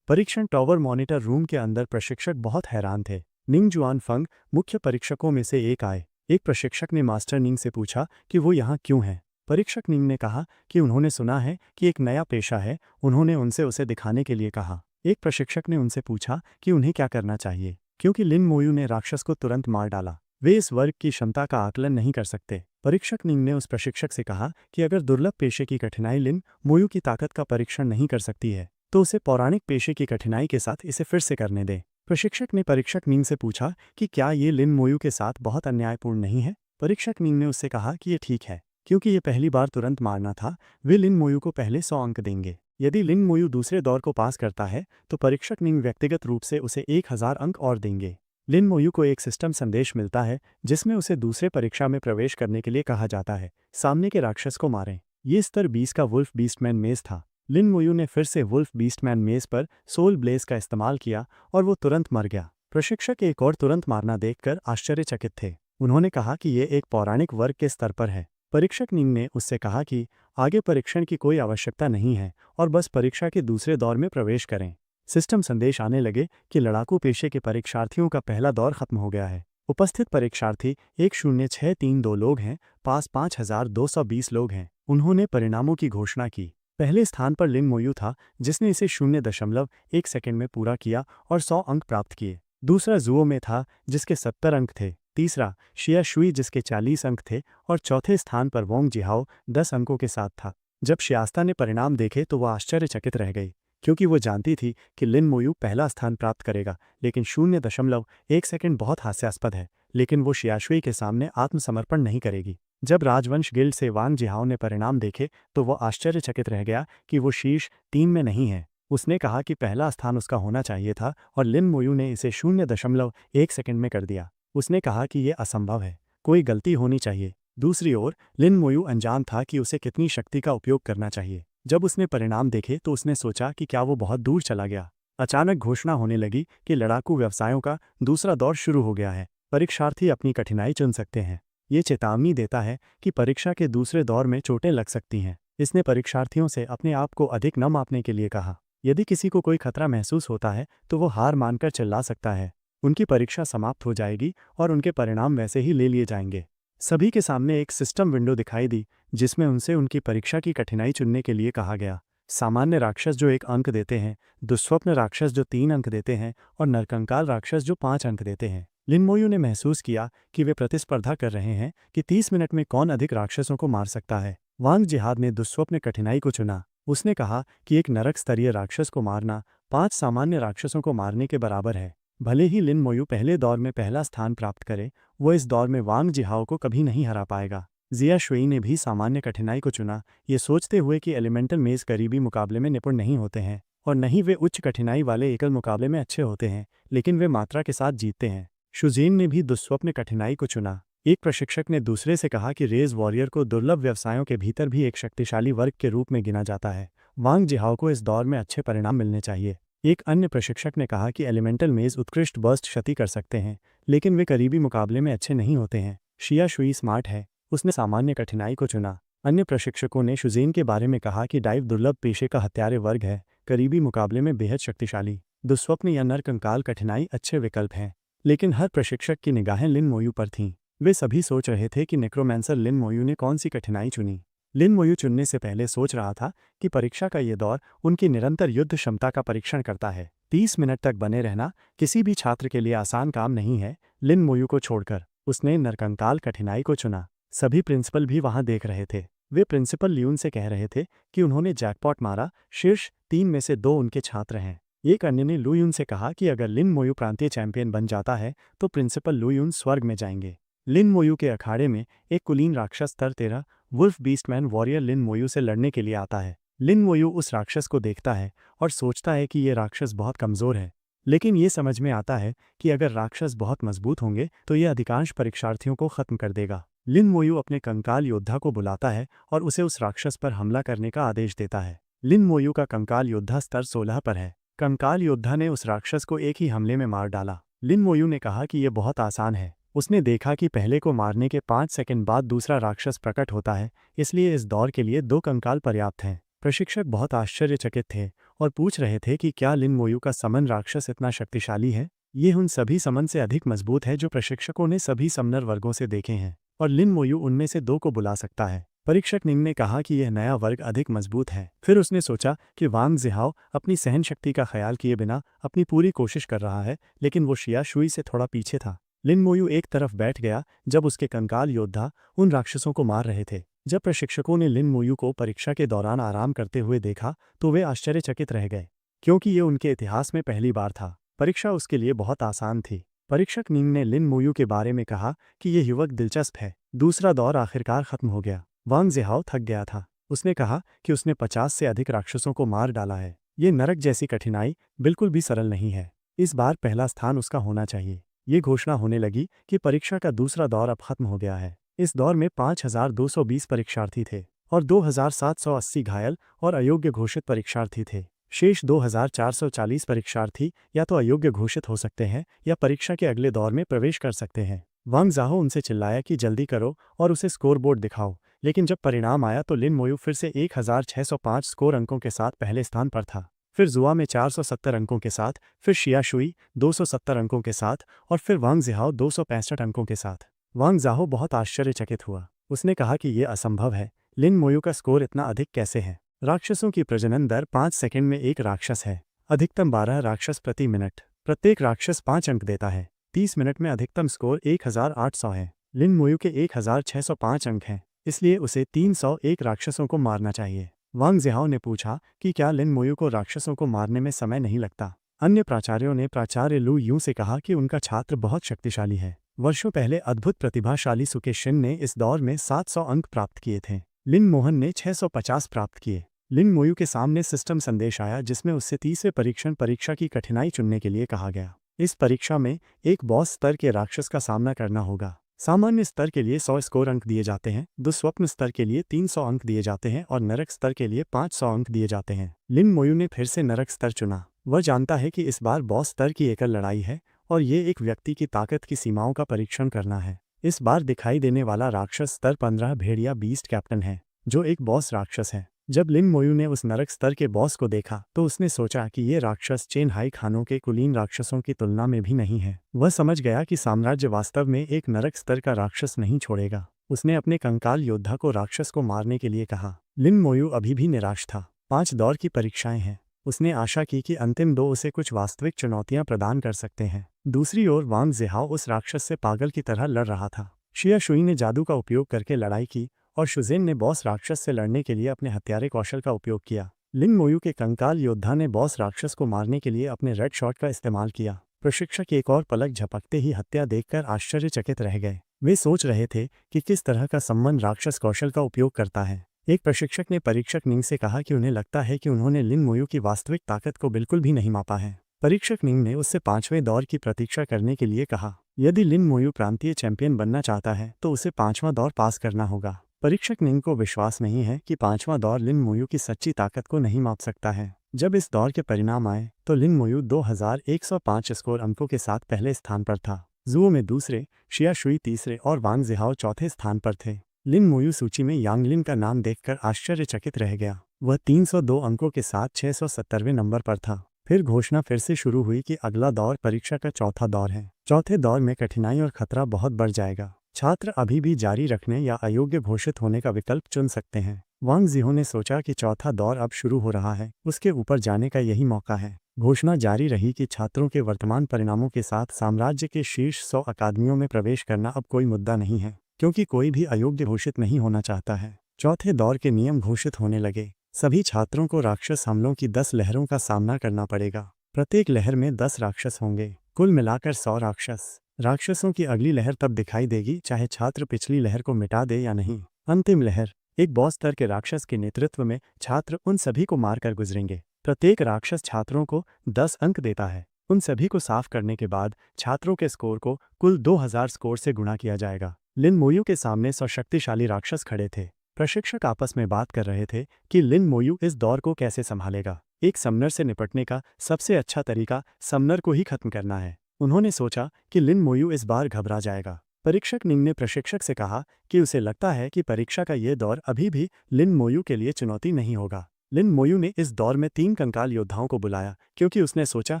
परीक्षण टॉवर मॉनिटर रूम के अंदर प्रशिक्षक बहुत हैरान थे। निंग जुआन फंग मुख्य परीक्षकों में से एक आए। एक प्रशिक्षक ने मास्टर निंग से पूछा कि वो यहाँ क्यों हैं। परीक्षक निंग ने कहा कि उन्होंने सुना है कि एक नया पेशा है। उन्होंने उनसे उसे दिखाने के लिए कहा। एक प्रशिक्षक ने उनसे पूछा कि उन्हें क्या करना चाहिए, क्योंकि लिन मोयू ने राक्षस को तुरंत मार डाला। वे इस वर्ग की क्षमता का आकलन नहीं कर सकते। परीक्षक निंग ने उस प्रशिक्षक से कहा कि अगर दुर्लभ पेशे की कठिनाई लिन मोयू की ताकत का परीक्षण नहीं कर सकती है तो उसे पौराणिक पेशे की कठिनाई के साथ इसे फिर से करने दे। प्रशिक्षक ने परीक्षक निंग से पूछा कि क्या ये लिन मोयू के साथ बहुत अन्यायपूर्ण नहीं है। परीक्षक निंग ने उससे कहा कि ये ठीक है, क्योंकि ये पहली बार तुरंत मारना था। वे लिन मोयू को पहले 100 अंक देंगे। यदि लिन मोयू दूसरे दौर को पास करता है तो परीक्षक निंग व्यक्तिगत रूप से उसे 1000 अंक और देंगे। लिन मोयू को एक सिस्टम संदेश मिलता है जिसमें उसे दूसरे परीक्षा में प्रवेश करने के लिए कहा जाता है। सामने के राक्षस को मारें। ये स्तर 20 का वुल्फ बीस्टमैन मेज था। लिन मोयू ने फिर से वुल्फ बीस्टमैन मेज पर सोल ब्लेज का इस्तेमाल किया और वो तुरंत मर गया। प्रशिक्षक एक और तुरंत मारना देखकर आश्चर्यचकित थे। उन्होंने कहा कि ये एक पौराणिक वर्ग के स्तर पर है। परीक्षक निंग ने उससे कहा कि आगे परीक्षण की कोई आवश्यकता नहीं है और बस परीक्षा के दूसरे दौर में प्रवेश करें। सिस्टम संदेश आने लगे कि लड़ाकू पेशे के परीक्षार्थियों का पहला दौर खत्म हो गया है। उपस्थित परीक्षार्थी 10632 लोग हैं, पास 5220 लोग हैं। उन्होंने परिणामों की घोषणा की। पहले स्थान पर लिन मोयू था जिसने इसे 0.1 सेकंड में पूरा किया और 100 अंक प्राप्त किए। दूसरा जुओ में था जिसके 70 अंक थे। तीसरा शिया शुई जिसके 40 अंक थे और चौथे स्थान पर वोंग जिहाओ 10 अंकों के साथ था। जब शियास्ता ने परिणाम देखे तो वह आश्चर्यचकित रह गई, क्योंकि वो जानती थी कि लिन मोयू पहला स्थान प्राप्त करेगा, लेकिन 0.1 सेकंड बहुत हास्यास्पद है। लेकिन वो शियाशुई के सामने आत्मसमर्पण नहीं करेगी। जब राजवंश गिल्ड से वांग जिहाओ ने परिणाम देखे तो वो आश्चर्यचकित रह गया कि वो शीर्ष 3 में नहीं है। उसने कहा कि पहला स्थान उसका होना चाहिए था और लिन मोयू ने इसे 0.1 सेकंड में कर दिया। उसने कहा कि यह असंभव है, कोई गलती होनी चाहिए। दूसरी ओर लिन मोयू अनजान था कि उसे कितनी शक्ति का उपयोग करना चाहिए। जब उसने परिणाम देखे तो उसने सोचा कि क्या वो बहुत दूर चला गया। अचानक घोषणा होने लगी कि लड़ाकू व्यवसायों का दूसरा दौर शुरू हो गया है। परीक्षार्थी अपनी कठिनाई चुन सकते हैं। ये चेतावनी देता है कि परीक्षा के दूसरे दौर में चोटें लग सकती हैं। इसने परीक्षार्थियों से अपने आप को अधिक न मापने के लिए कहा। यदि किसी को कोई खतरा महसूस होता है तो वो हार मानकर चिल्ला सकता है। उनकी परीक्षा समाप्त हो जाएगी और उनके परिणाम वैसे ही ले लिए जाएंगे। सभी के सामने एक सिस्टम विंडो दिखाई दी जिसमें उनसे उनकी परीक्षा की कठिनाई चुनने के लिए कहा गया। सामान्य राक्षस जो 1 अंक देते हैं, दुस्वप्न राक्षस जो 3 अंक देते हैं और नरकंकाल राक्षस जो 5 अंक देते हैं। लिन मोयू ने महसूस किया कि वे प्रतिस्पर्धा कर रहे हैं कि 30 मिनट में कौन अधिक राक्षसों को मार सकता है। वांग जिहाद ने दुस्वप्न कठिनाई को चुना। उसने कहा कि एक नरक स्तरीय राक्षस को मारना 5 सामान्य राक्षसों को मारने के बराबर है। भले ही लिन मोयू पहले दौर में पहला स्थान प्राप्त करे, वो इस दौर में वांग जिहाओ को कभी नहीं हरा पाएगा। जिया शुई ने भी सामान्य कठिनाई को चुना, ये सोचते हुए कि एलिमेंटल मेज करीबी मुकाबले में निपुण नहीं होते हैं और न ही वे उच्च कठिनाई वाले एकल मुकाबले में अच्छे होते हैं, लेकिन वे मात्रा के साथ जीतते हैं। शुजीन ने भी दुस्वप्न कठिनाई को चुना। एक प्रशिक्षक ने दूसरे से कहा कि रेज वॉरियर को दुर्लभ व्यवसायों के भीतर भी एक शक्तिशाली वर्ग के रूप में गिना जाता है। वांग जिहाओ को इस दौर में अच्छे परिणाम मिलने चाहिए। एक अन्य प्रशिक्षक ने कहा कि एलिमेंटल मेज उत्कृष्ट बर्स्ट क्षति कर सकते हैं, लेकिन वे करीबी मुकाबले में अच्छे नहीं होते हैं। शिया शुई स्मार्ट है, उसने सामान्य कठिनाई को चुना। अन्य प्रशिक्षकों ने शुजीन के बारे में कहा कि डाइव दुर्लभ पेशे का हत्यारे वर्ग है, करीबी मुकाबले में बेहद शक्तिशाली। दुस्वप्न या नरकंकाल कठिनाई अच्छे विकल्प हैं, लेकिन हर प्रशिक्षक की निगाहें लिन मोयू पर थीं। वे सभी सोच रहे थे कि नेक्रोमैंसर लिन मोयू ने कौन सी कठिनाई चुनी। लिन मोयू चुनने से पहले सोच रहा था कि परीक्षा का ये दौर उनकी निरंतर युद्ध क्षमता का परीक्षण करता है। 30 मिनट तक बने रहना किसी भी छात्र के लिए आसान काम नहीं है। लिन मोयू को छोड़कर उसने नरकंकाल कठिनाई को चुना। सभी प्रिंसिपल भी वहां देख रहे थे। वे प्रिंसिपल लियून से कह रहे थे कि उन्होंने जैकपॉट मारा, शीर्ष 3 में से 2 उनके छात्र हैं। एक अन्य ने लुयून से कहा कि अगर लिन मोयू प्रांतीय चैंपियन बन जाता है तो प्रिंसिपल लुयून स्वर्ग में जाएंगे। लिन मोयू के अखाड़े में एक कुलीन राक्षस स्तर 13 वुल्फ बीस्टमैन वॉरियर लिन मोयू से लड़ने के लिए आता है। लिन मोयू उस राक्षस को देखता है और सोचता है कि ये राक्षस बहुत कमजोर है, लेकिन ये समझ में आता है कि अगर राक्षस बहुत मजबूत होंगे तो ये अधिकांश परीक्षार्थियों को खत्म कर देगा। लिन मोयू अपने कंकाल योद्धा को बुलाता है और उसे उस राक्षस पर हमला करने का आदेश देता है। लिन मोयू का कंकाल योद्धा स्तर 16 पर है। कंकाल योद्धा ने उस राक्षस को एक ही हमले में मार डाला। लिन मोयू ने कहा कि यह बहुत आसान है। उसने देखा कि पहले को मारने के 5 सेकंड बाद दूसरा राक्षस प्रकट होता है, इसलिए इस दौर के लिए 2 कंकाल पर्याप्त हैं। प्रशिक्षक बहुत आश्चर्यचकित थे और पूछ रहे थे कि क्या लिन मोयू का समन राक्षस इतना शक्तिशाली है। ये उन सभी समन से अधिक मजबूत है जो प्रशिक्षकों ने सभी समनर वर्गों से देखे हैं, और लिन मोयू उनमें से 2 को बुला सकता है। परीक्षक निंग ने कहा कि यह नया वर्ग अधिक मजबूत है। फिर उसने सोचा कि वांग जिहाओ अपनी सहन शक्ति का ख्याल किए बिना अपनी पूरी कोशिश कर रहा है, लेकिन वो शिया शुई से थोड़ा पीछे था। लिन मोयू एक तरफ बैठ गया जब उसके कंकाल योद्धा उन राक्षसों को मार रहे थे। जब प्रशिक्षकों ने लिन मोयू को परीक्षा के दौरान आराम करते हुए देखा तो वे आश्चर्यचकित रह गए, क्योंकि ये उनके इतिहास में पहली बार था। परीक्षा उसके लिए बहुत आसान थी। परीक्षक निंग ने लिन मोयू के बारे में कहा कि ये युवक दिलचस्प है। दूसरा दौर आखिरकार खत्म हो गया। वांग जिहाओ थक गया था। उसने कहा कि उसने 50 से अधिक राक्षसों को मार डाला है। ये नरक जैसी कठिनाई बिल्कुल भी सरल नहीं है। इस बार पहला स्थान उसका होना चाहिए। ये घोषणा होने लगी कि परीक्षा का दूसरा दौर अब खत्म हो गया है। इस दौर में 5220 परीक्षार्थी थे और 2780 घायल और अयोग्य घोषित परीक्षार्थी थे। शेष 2440 परीक्षार्थी या तो अयोग्य घोषित हो सकते हैं या परीक्षा के अगले दौर में प्रवेश कर सकते हैं। वांग जाहो उनसे चिल्लाया कि जल्दी करो और उसे स्कोरबोर्ड दिखाओ, लेकिन जब परिणाम आया तो लिन मोयू फिर से 1605 स्कोर अंकों के साथ पहले स्थान पर था। फिर जुआ में 470 अंकों के साथ, फिर शिया शुई 270 अंकों के साथ और फिर वांग जिहाओ 265 अंकों के साथ। वांग जाहो बहुत आश्चर्यचकित हुआ। उसने कहा कि यह असंभव है। लिन मोयू का स्कोर इतना अधिक कैसे है? राक्षसों की प्रजनन दर 5 सेकंड में एक राक्षस है। अधिकतम 12 राक्षस प्रति मिनट। प्रत्येक राक्षस 5 अंक देता है। 30 मिनट में अधिकतम स्कोर 1800 है। लिन मोयू के 1605 अंक हैं, इसलिए उसे 301 राक्षसों को मारना चाहिए। वांग जिहाओ ने पूछा कि क्या लिन मोयू को राक्षसों को मारने में समय नहीं लगता? अन्य प्राचार्यों ने प्राचार्य लू यूं से कहा कि उनका छात्र बहुत शक्तिशाली है। वर्षों पहले अद्भुत प्रतिभाशाली सुके शिन ने इस दौर में 700 अंक प्राप्त किए थे। लिन मोहन ने 650 प्राप्त किए। लिन मोयू के सामने सिस्टम संदेश आया जिसमें उससे तीसरे परीक्षा की कठिनाई चुनने के लिए कहा गया। इस परीक्षा में एक बॉस स्तर के राक्षस का सामना करना होगा। सामान्य स्तर के लिए 100 स्कोर अंक दिए जाते हैं, दुस्वप्न स्तर के लिए 300 अंक दिए जाते हैं और नरक स्तर के लिए 500 अंक दिए जाते हैं। लिन मोयू ने फिर से नरक स्तर चुना। वह जानता है कि इस बार बॉस स्तर की एकल लड़ाई है और ये एक व्यक्ति की ताकत की सीमाओं का परीक्षण करना है। इस बार दिखाई देने वाला राक्षस स्तर 15 भेड़िया बीस्ट कैप्टन है, जो एक बॉस राक्षस है। जब लिन मोयू ने उस नरक स्तर के बॉस को देखा तो उसने सोचा कि ये राक्षस चेन हाई खानों के कुलीन राक्षसों की तुलना में भी नहीं है। वह समझ गया कि साम्राज्य वास्तव में एक नरक स्तर का राक्षस नहीं छोड़ेगा। उसने अपने कंकाल योद्धा को राक्षस को मारने के लिए कहा। लिन मोयू अभी भी निराश था। 5 दौर की परीक्षाएं हैं। उसने आशा की कि अंतिम 2 उसे कुछ वास्तविक चुनौतियां प्रदान कर सकते हैं। दूसरी ओर वांग जिहाओ उस राक्षस से पागल की तरह लड़ रहा था। शिया शुई ने जादू का उपयोग करके लड़ाई की और शुजेन ने बॉस राक्षस से लड़ने के लिए अपने हत्यारे कौशल का उपयोग किया। लिन मोयू के कंकाल योद्धा ने बॉस राक्षस को मारने के लिए अपने रेड शॉट का इस्तेमाल किया। प्रशिक्षक एक और पलक झपकते ही हत्या देखकर आश्चर्यचकित रह गए। वे सोच रहे थे कि किस तरह का सम्मन राक्षस कौशल का उपयोग करता है। एक प्रशिक्षक ने परीक्षक निंग से कहा कि उन्हें लगता है कि उन्होंने लिन मोयू की वास्तविक ताकत को बिल्कुल भी नहीं मापा है। परीक्षक निंग ने उससे 5वें दौर की प्रतीक्षा करने के लिए कहा। यदि लिन मोयू प्रांतीय चैंपियन बनना चाहता है तो उसे 5वां दौर पास करना होगा। परीक्षक निंग को विश्वास नहीं है कि 5वां दौर लिन मोयू की सच्ची ताकत को नहीं माप सकता है। जब इस दौर के परिणाम आए तो लिन मोयू 2105 स्कोर अंकों के साथ पहले स्थान पर था। जुओ में दूसरे, शिया शुई तीसरे और वांग जिहाओ चौथे स्थान पर थे। लिन मोयू सूची में यांगलिन का नाम देखकर आश्चर्यचकित रह गया। वह 302 अंकों के साथ 670वें नंबर पर था। फिर घोषणा फिर से शुरू हुई कि अगला दौर परीक्षा का चौथा दौर है। चौथे दौर में कठिनाई और खतरा बहुत बढ़ जाएगा। छात्र अभी भी जारी रखने या अयोग्य घोषित होने का विकल्प चुन सकते हैं। वांग जिहो ने सोचा कि चौथा दौर अब शुरू हो रहा है, उसके ऊपर जाने का यही मौका है। घोषणा जारी रही कि छात्रों के वर्तमान परिणामों के साथ साम्राज्य के शीर्ष 100 अकादमियों में प्रवेश करना अब कोई मुद्दा नहीं है, क्योंकि कोई भी अयोग्य घोषित नहीं होना चाहता है। चौथे दौर के नियम घोषित होने लगे। सभी छात्रों को राक्षस हमलों की 10 लहरों का सामना करना पड़ेगा। प्रत्येक लहर में 10 राक्षस होंगे, कुल मिलाकर 100 राक्षस। राक्षसों की अगली लहर तब दिखाई देगी चाहे छात्र पिछली लहर को मिटा दे या नहीं। अंतिम लहर, एक बॉस स्तर के राक्षस के नेतृत्व में छात्र उन सभी को मारकर गुजरेंगे। प्रत्येक राक्षस छात्रों को 10 अंक देता है। उन सभी को साफ करने के बाद छात्रों के स्कोर को कुल 2000 स्कोर से गुणा किया जाएगा। लिन मोयू के सामने 100 शक्तिशाली राक्षस खड़े थे। प्रशिक्षक आपस में बात कर रहे थे कि लिन मोयू इस दौर को कैसे संभालेगा। एक समनर से निपटने का सबसे अच्छा तरीका समनर को ही खत्म करना है। उन्होंने सोचा कि लिन मोयू इस बार घबरा जाएगा। परीक्षक निंग ने प्रशिक्षक से कहा कि उसे लगता है कि परीक्षा का ये दौर अभी भी लिन मोयू के लिए चुनौती नहीं होगा। लिन मोयू ने इस दौर में 3 कंकाल योद्धाओं को बुलाया क्योंकि उसने सोचा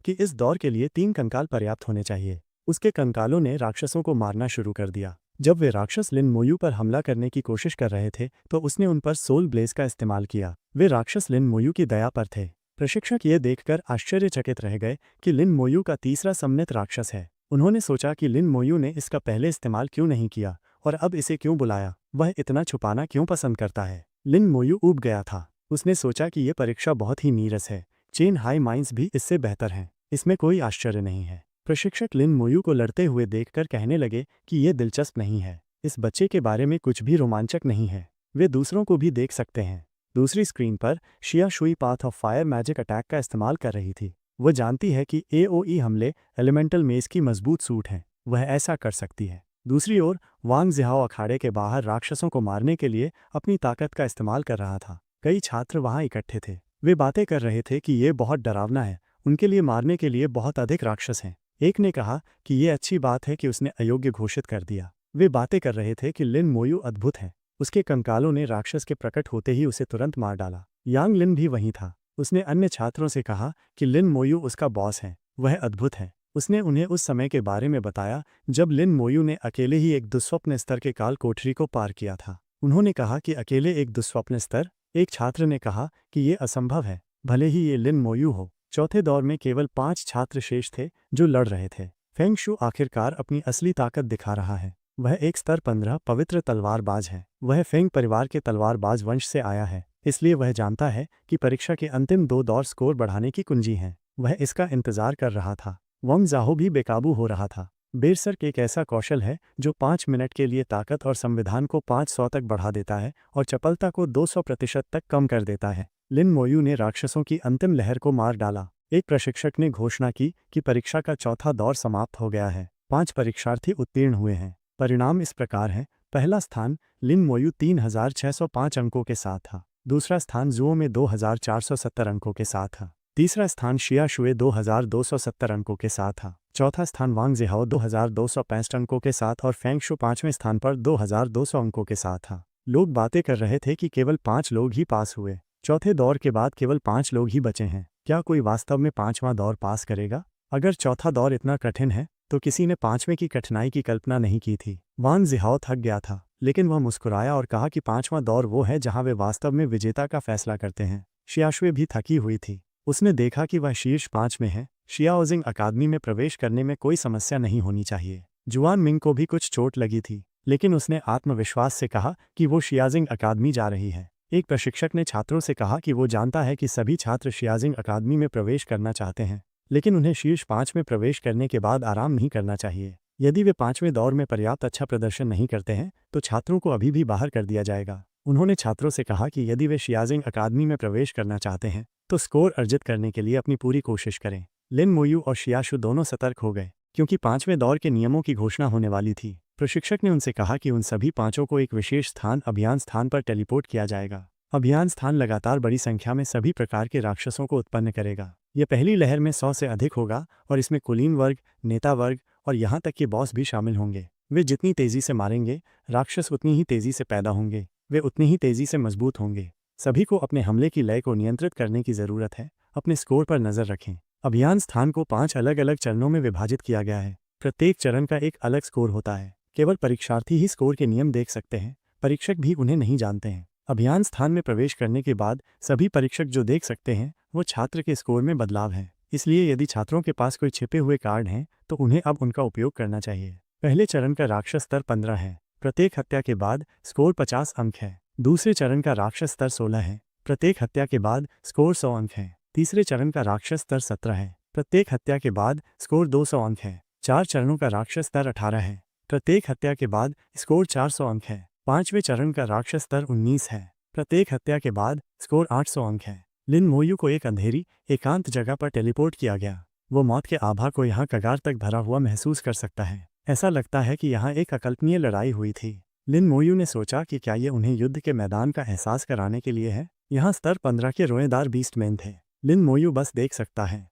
कि इस दौर के लिए 3 कंकाल पर्याप्त होने चाहिए। उसके कंकालों ने राक्षसों को मारना शुरू कर दिया। जब वे राक्षस लिन मोयू पर हमला करने की कोशिश कर रहे थे तो उसने उन पर सोल ब्लेज का इस्तेमाल किया। वे राक्षस लिन मोयू की दया पर थे। प्रशिक्षक ये देखकर आश्चर्यचकित रह गए कि लिन मोयू का तीसरा सम्मिलित राक्षस है। उन्होंने सोचा कि लिन मोयू ने इसका पहले इस्तेमाल क्यों नहीं किया और अब इसे क्यों बुलाया, वह इतना छुपाना क्यों पसंद करता है। लिन मोयू ऊब गया था। उसने सोचा कि यह परीक्षा बहुत ही नीरस है। चेन हाई माइंस भी इससे बेहतर हैं। इसमें कोई आश्चर्य नहीं है। प्रशिक्षक लिन मोयू को लड़ते हुए देखकर कहने लगे कि यह दिलचस्प नहीं है। इस बच्चे के बारे में कुछ भी रोमांचक नहीं है। वे दूसरों को भी देख सकते हैं। दूसरी स्क्रीन पर शिया शुई path of fire magic attack का इस्तेमाल कर रही थी। वह जानती है कि एओई हमले एलिमेंटल मेज की मजबूत सूट हैं। वह ऐसा कर सकती है। दूसरी ओर वांग जिहाओ अखाड़े के बाहर राक्षसों को मारने के लिए अपनी ताकत का इस्तेमाल कर रहा था। कई छात्र वहां इकट्ठे थे। वे बातें कर रहे थे कि ये बहुत डरावना है। उनके लिए मारने के लिए बहुत अधिक राक्षस हैं। एक ने कहा कि ये अच्छी बात है कि उसने अयोग्य घोषित कर दिया। वे बातें कर रहे थे कि लिन मोयू अद्भुत है। उसके कंकालों ने राक्षस के प्रकट होते ही उसे तुरंत मार डाला। यांग लिन भी वहीं था। उसने अन्य छात्रों से कहा कि लिन मोयू उसका बॉस है। वह अद्भुत है। उसने उन्हें उस समय के बारे में बताया जब लिन मोयू ने अकेले ही एक दुस्वप्न स्तर के काल कोठरी को पार किया था। उन्होंने कहा कि अकेले एक दुस्वप्न स्तर। एक छात्र ने कहा कि ये असंभव है, भले ही ये लिन मोयू हो। चौथे दौर में केवल 5 छात्र शेष थे जो लड़ रहे थे। फेंग शू आखिरकार अपनी असली ताकत दिखा रहा है। वह एक स्तर 15 पवित्र तलवारबाज है। वह फेंग परिवार के तलवारबाज वंश से आया है, इसलिए वह जानता है कि परीक्षा के अंतिम 2 दौर स्कोर बढ़ाने की कुंजी हैं। वह इसका इंतजार कर रहा था। वंग जाहो भी बेकाबू हो रहा था। बेरसर्क एक ऐसा कौशल है जो 5 मिनट के लिए ताकत और संविधान को 500 तक बढ़ा देता है और चपलता को 200% तक कम कर देता है। लिन मोयू ने राक्षसों की अंतिम लहर को मार डाला। एक प्रशिक्षक ने घोषणा की कि परीक्षा का चौथा दौर समाप्त हो गया है। 5 परीक्षार्थी उत्तीर्ण हुए हैं। परिणाम इस प्रकार हैं। पहला स्थान लिन मोयू 3605 अंकों के साथ था। दूसरा स्थान जुओ में 2470 अंकों के साथ था। तीसरा स्थान शिया शुए 2270 अंकों के साथ था। चौथा स्थान वांग जिहाओ 2265 अंकों के साथ और फेंग शू 5वें स्थान पर 2200 अंकों के साथ था। लोग बातें कर रहे थे कि केवल 5 लोग ही पास हुए। चौथे दौर के बाद केवल 5 लोग ही बचे हैं। क्या कोई वास्तव में 5वां दौर पास करेगा? अगर चौथा दौर इतना कठिन है तो किसी ने 5वें की कठिनाई की कल्पना नहीं की थी। वांग जिहाओ थक गया था, लेकिन वह मुस्कुराया और कहा कि 5वां दौर वो है जहां वे वास्तव में विजेता का फैसला करते हैं। शियाशुए भी थकी हुई थी। उसने देखा कि वह शीर्ष 5 में है। शियाओजिंग अकादमी में प्रवेश करने में कोई समस्या नहीं होनी चाहिए। जुआन मिंग को भी कुछ चोट लगी थी, लेकिन उसने आत्मविश्वास से कहा कि वो शियाजिंग अकादमी जा रही है। एक प्रशिक्षक ने छात्रों से कहा कि वो जानता है कि सभी छात्र शियाजिंग अकादमी में प्रवेश करना चाहते हैं, लेकिन उन्हें शीर्ष 5 में प्रवेश करने के बाद आराम नहीं करना चाहिए। यदि वे 5वें दौर में पर्याप्त अच्छा प्रदर्शन नहीं करते हैं तो छात्रों को अभी भी बाहर कर दिया जाएगा। उन्होंने छात्रों से कहा कि यदि वे शियाजिंग अकादमी में प्रवेश करना चाहते हैं तो स्कोर अर्जित करने के लिए अपनी पूरी कोशिश करें। लिन मोयू और शियाशु दोनों सतर्क हो गए क्योंकि 5वें दौर के नियमों की घोषणा होने वाली थी। प्रशिक्षक ने उनसे कहा कि उन सभी 5 को एक विशेष स्थान अभियान स्थान पर टेलीपोर्ट किया जाएगा। अभियान स्थान लगातार बड़ी संख्या में सभी प्रकार के राक्षसों को उत्पन्न करेगा। यह पहली लहर में 100 से अधिक होगा और इसमें कुलीन वर्ग, नेता वर्ग और यहाँ तक कि बॉस भी शामिल होंगे। वे जितनी तेजी से मारेंगे, राक्षस उतनी ही तेजी से पैदा होंगे। वे उतनी ही तेजी से मजबूत होंगे। सभी को अपने हमले की लय को नियंत्रित करने की जरूरत है। अपने स्कोर पर नजर रखें। अभियान स्थान को 5 अलग अलग चरणों में विभाजित किया गया है। प्रत्येक चरण का एक अलग स्कोर होता है। केवल परीक्षार्थी ही स्कोर के नियम देख सकते हैं। परीक्षक भी उन्हें नहीं जानते हैं। अभियान स्थान में प्रवेश करने के बाद सभी परीक्षक जो देख सकते हैं वो छात्र के स्कोर में बदलाव है। इसलिए यदि छात्रों के पास कोई छिपे हुए कार्ड हैं तो उन्हें अब उनका उपयोग करना चाहिए। पहले चरण का राक्षस स्तर 15 है। प्रत्येक हत्या के बाद स्कोर 50 अंक है। दूसरे चरण का राक्षस स्तर 16 है। प्रत्येक हत्या के बाद स्कोर 100 अंक है। तीसरे चरण का राक्षस स्तर 17 है। प्रत्येक हत्या के बाद स्कोर 200 अंक है। 4 चरणों का राक्षस स्तर 18 है। प्रत्येक हत्या के बाद स्कोर 400 अंक है। 5वें चरण का राक्षस स्तर 19 है। प्रत्येक हत्या के बाद स्कोर 800 अंक है। लिन मोयू को एक अंधेरी एकांत जगह पर टेलीपोर्ट किया गया। वो मौत के आभा को यहाँ कगार तक भरा हुआ महसूस कर सकता है। ऐसा लगता है कि यहाँ एक अकल्पनीय लड़ाई हुई थी। लिन मोयू ने सोचा कि क्या ये उन्हें युद्ध के मैदान का एहसास कराने के लिए है। यहाँ स्तर 15 के रोएदार बीस्टमैन थे। लिन मोयू बस देख सकता है।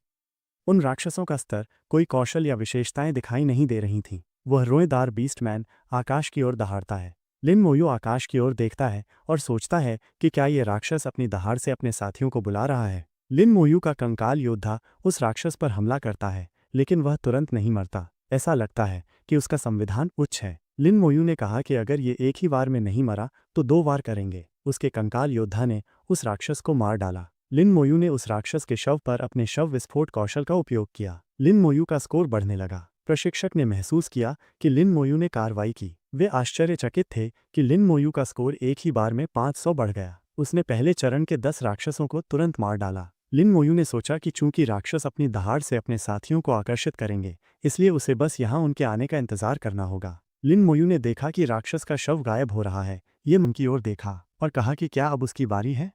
उन राक्षसों का स्तर, कोई कौशल या विशेषताएं दिखाई नहीं दे रही थीं। वह रोएदार बीस्टमैन आकाश की ओर दहाड़ता है। लिन मोयू आकाश की ओर देखता है और सोचता है कि क्या ये राक्षस अपनी दहाड़ से अपने साथियों को बुला रहा है। लिन मोयू का कंकाल योद्धा उस राक्षस पर हमला करता है, लेकिन वह तुरंत नहीं मरता। ऐसा लगता है कि उसका संविधान उच्च है। लिन मोयू ने कहा कि अगर ये एक ही बार में नहीं मरा तो 2 बार करेंगे। उसके कंकाल योद्धा ने उस राक्षस को मार डाला। लिन मोयू ने उस राक्षस के शव पर अपने शव विस्फोट कौशल का उपयोग किया। लिन मोयू का स्कोर बढ़ने लगा। प्रशिक्षक ने महसूस किया कि लिन मोयू ने कार्रवाई की। वे आश्चर्यचकित थे कि लिन मोयू का स्कोर एक ही बार में 500 बढ़ गया। उसने पहले चरण के 10 राक्षसों को तुरंत मार डाला। लिन मोयू ने सोचा कि चूंकि राक्षस अपनी दहाड़ से अपने साथियों को आकर्षित करेंगे, इसलिए उसे बस यहाँ उनके आने का इंतजार करना होगा। लिन मोयू ने देखा कि राक्षस का शव गायब हो रहा है। ये मन की ओर देखा और कहा कि क्या अब उसकी बारी है।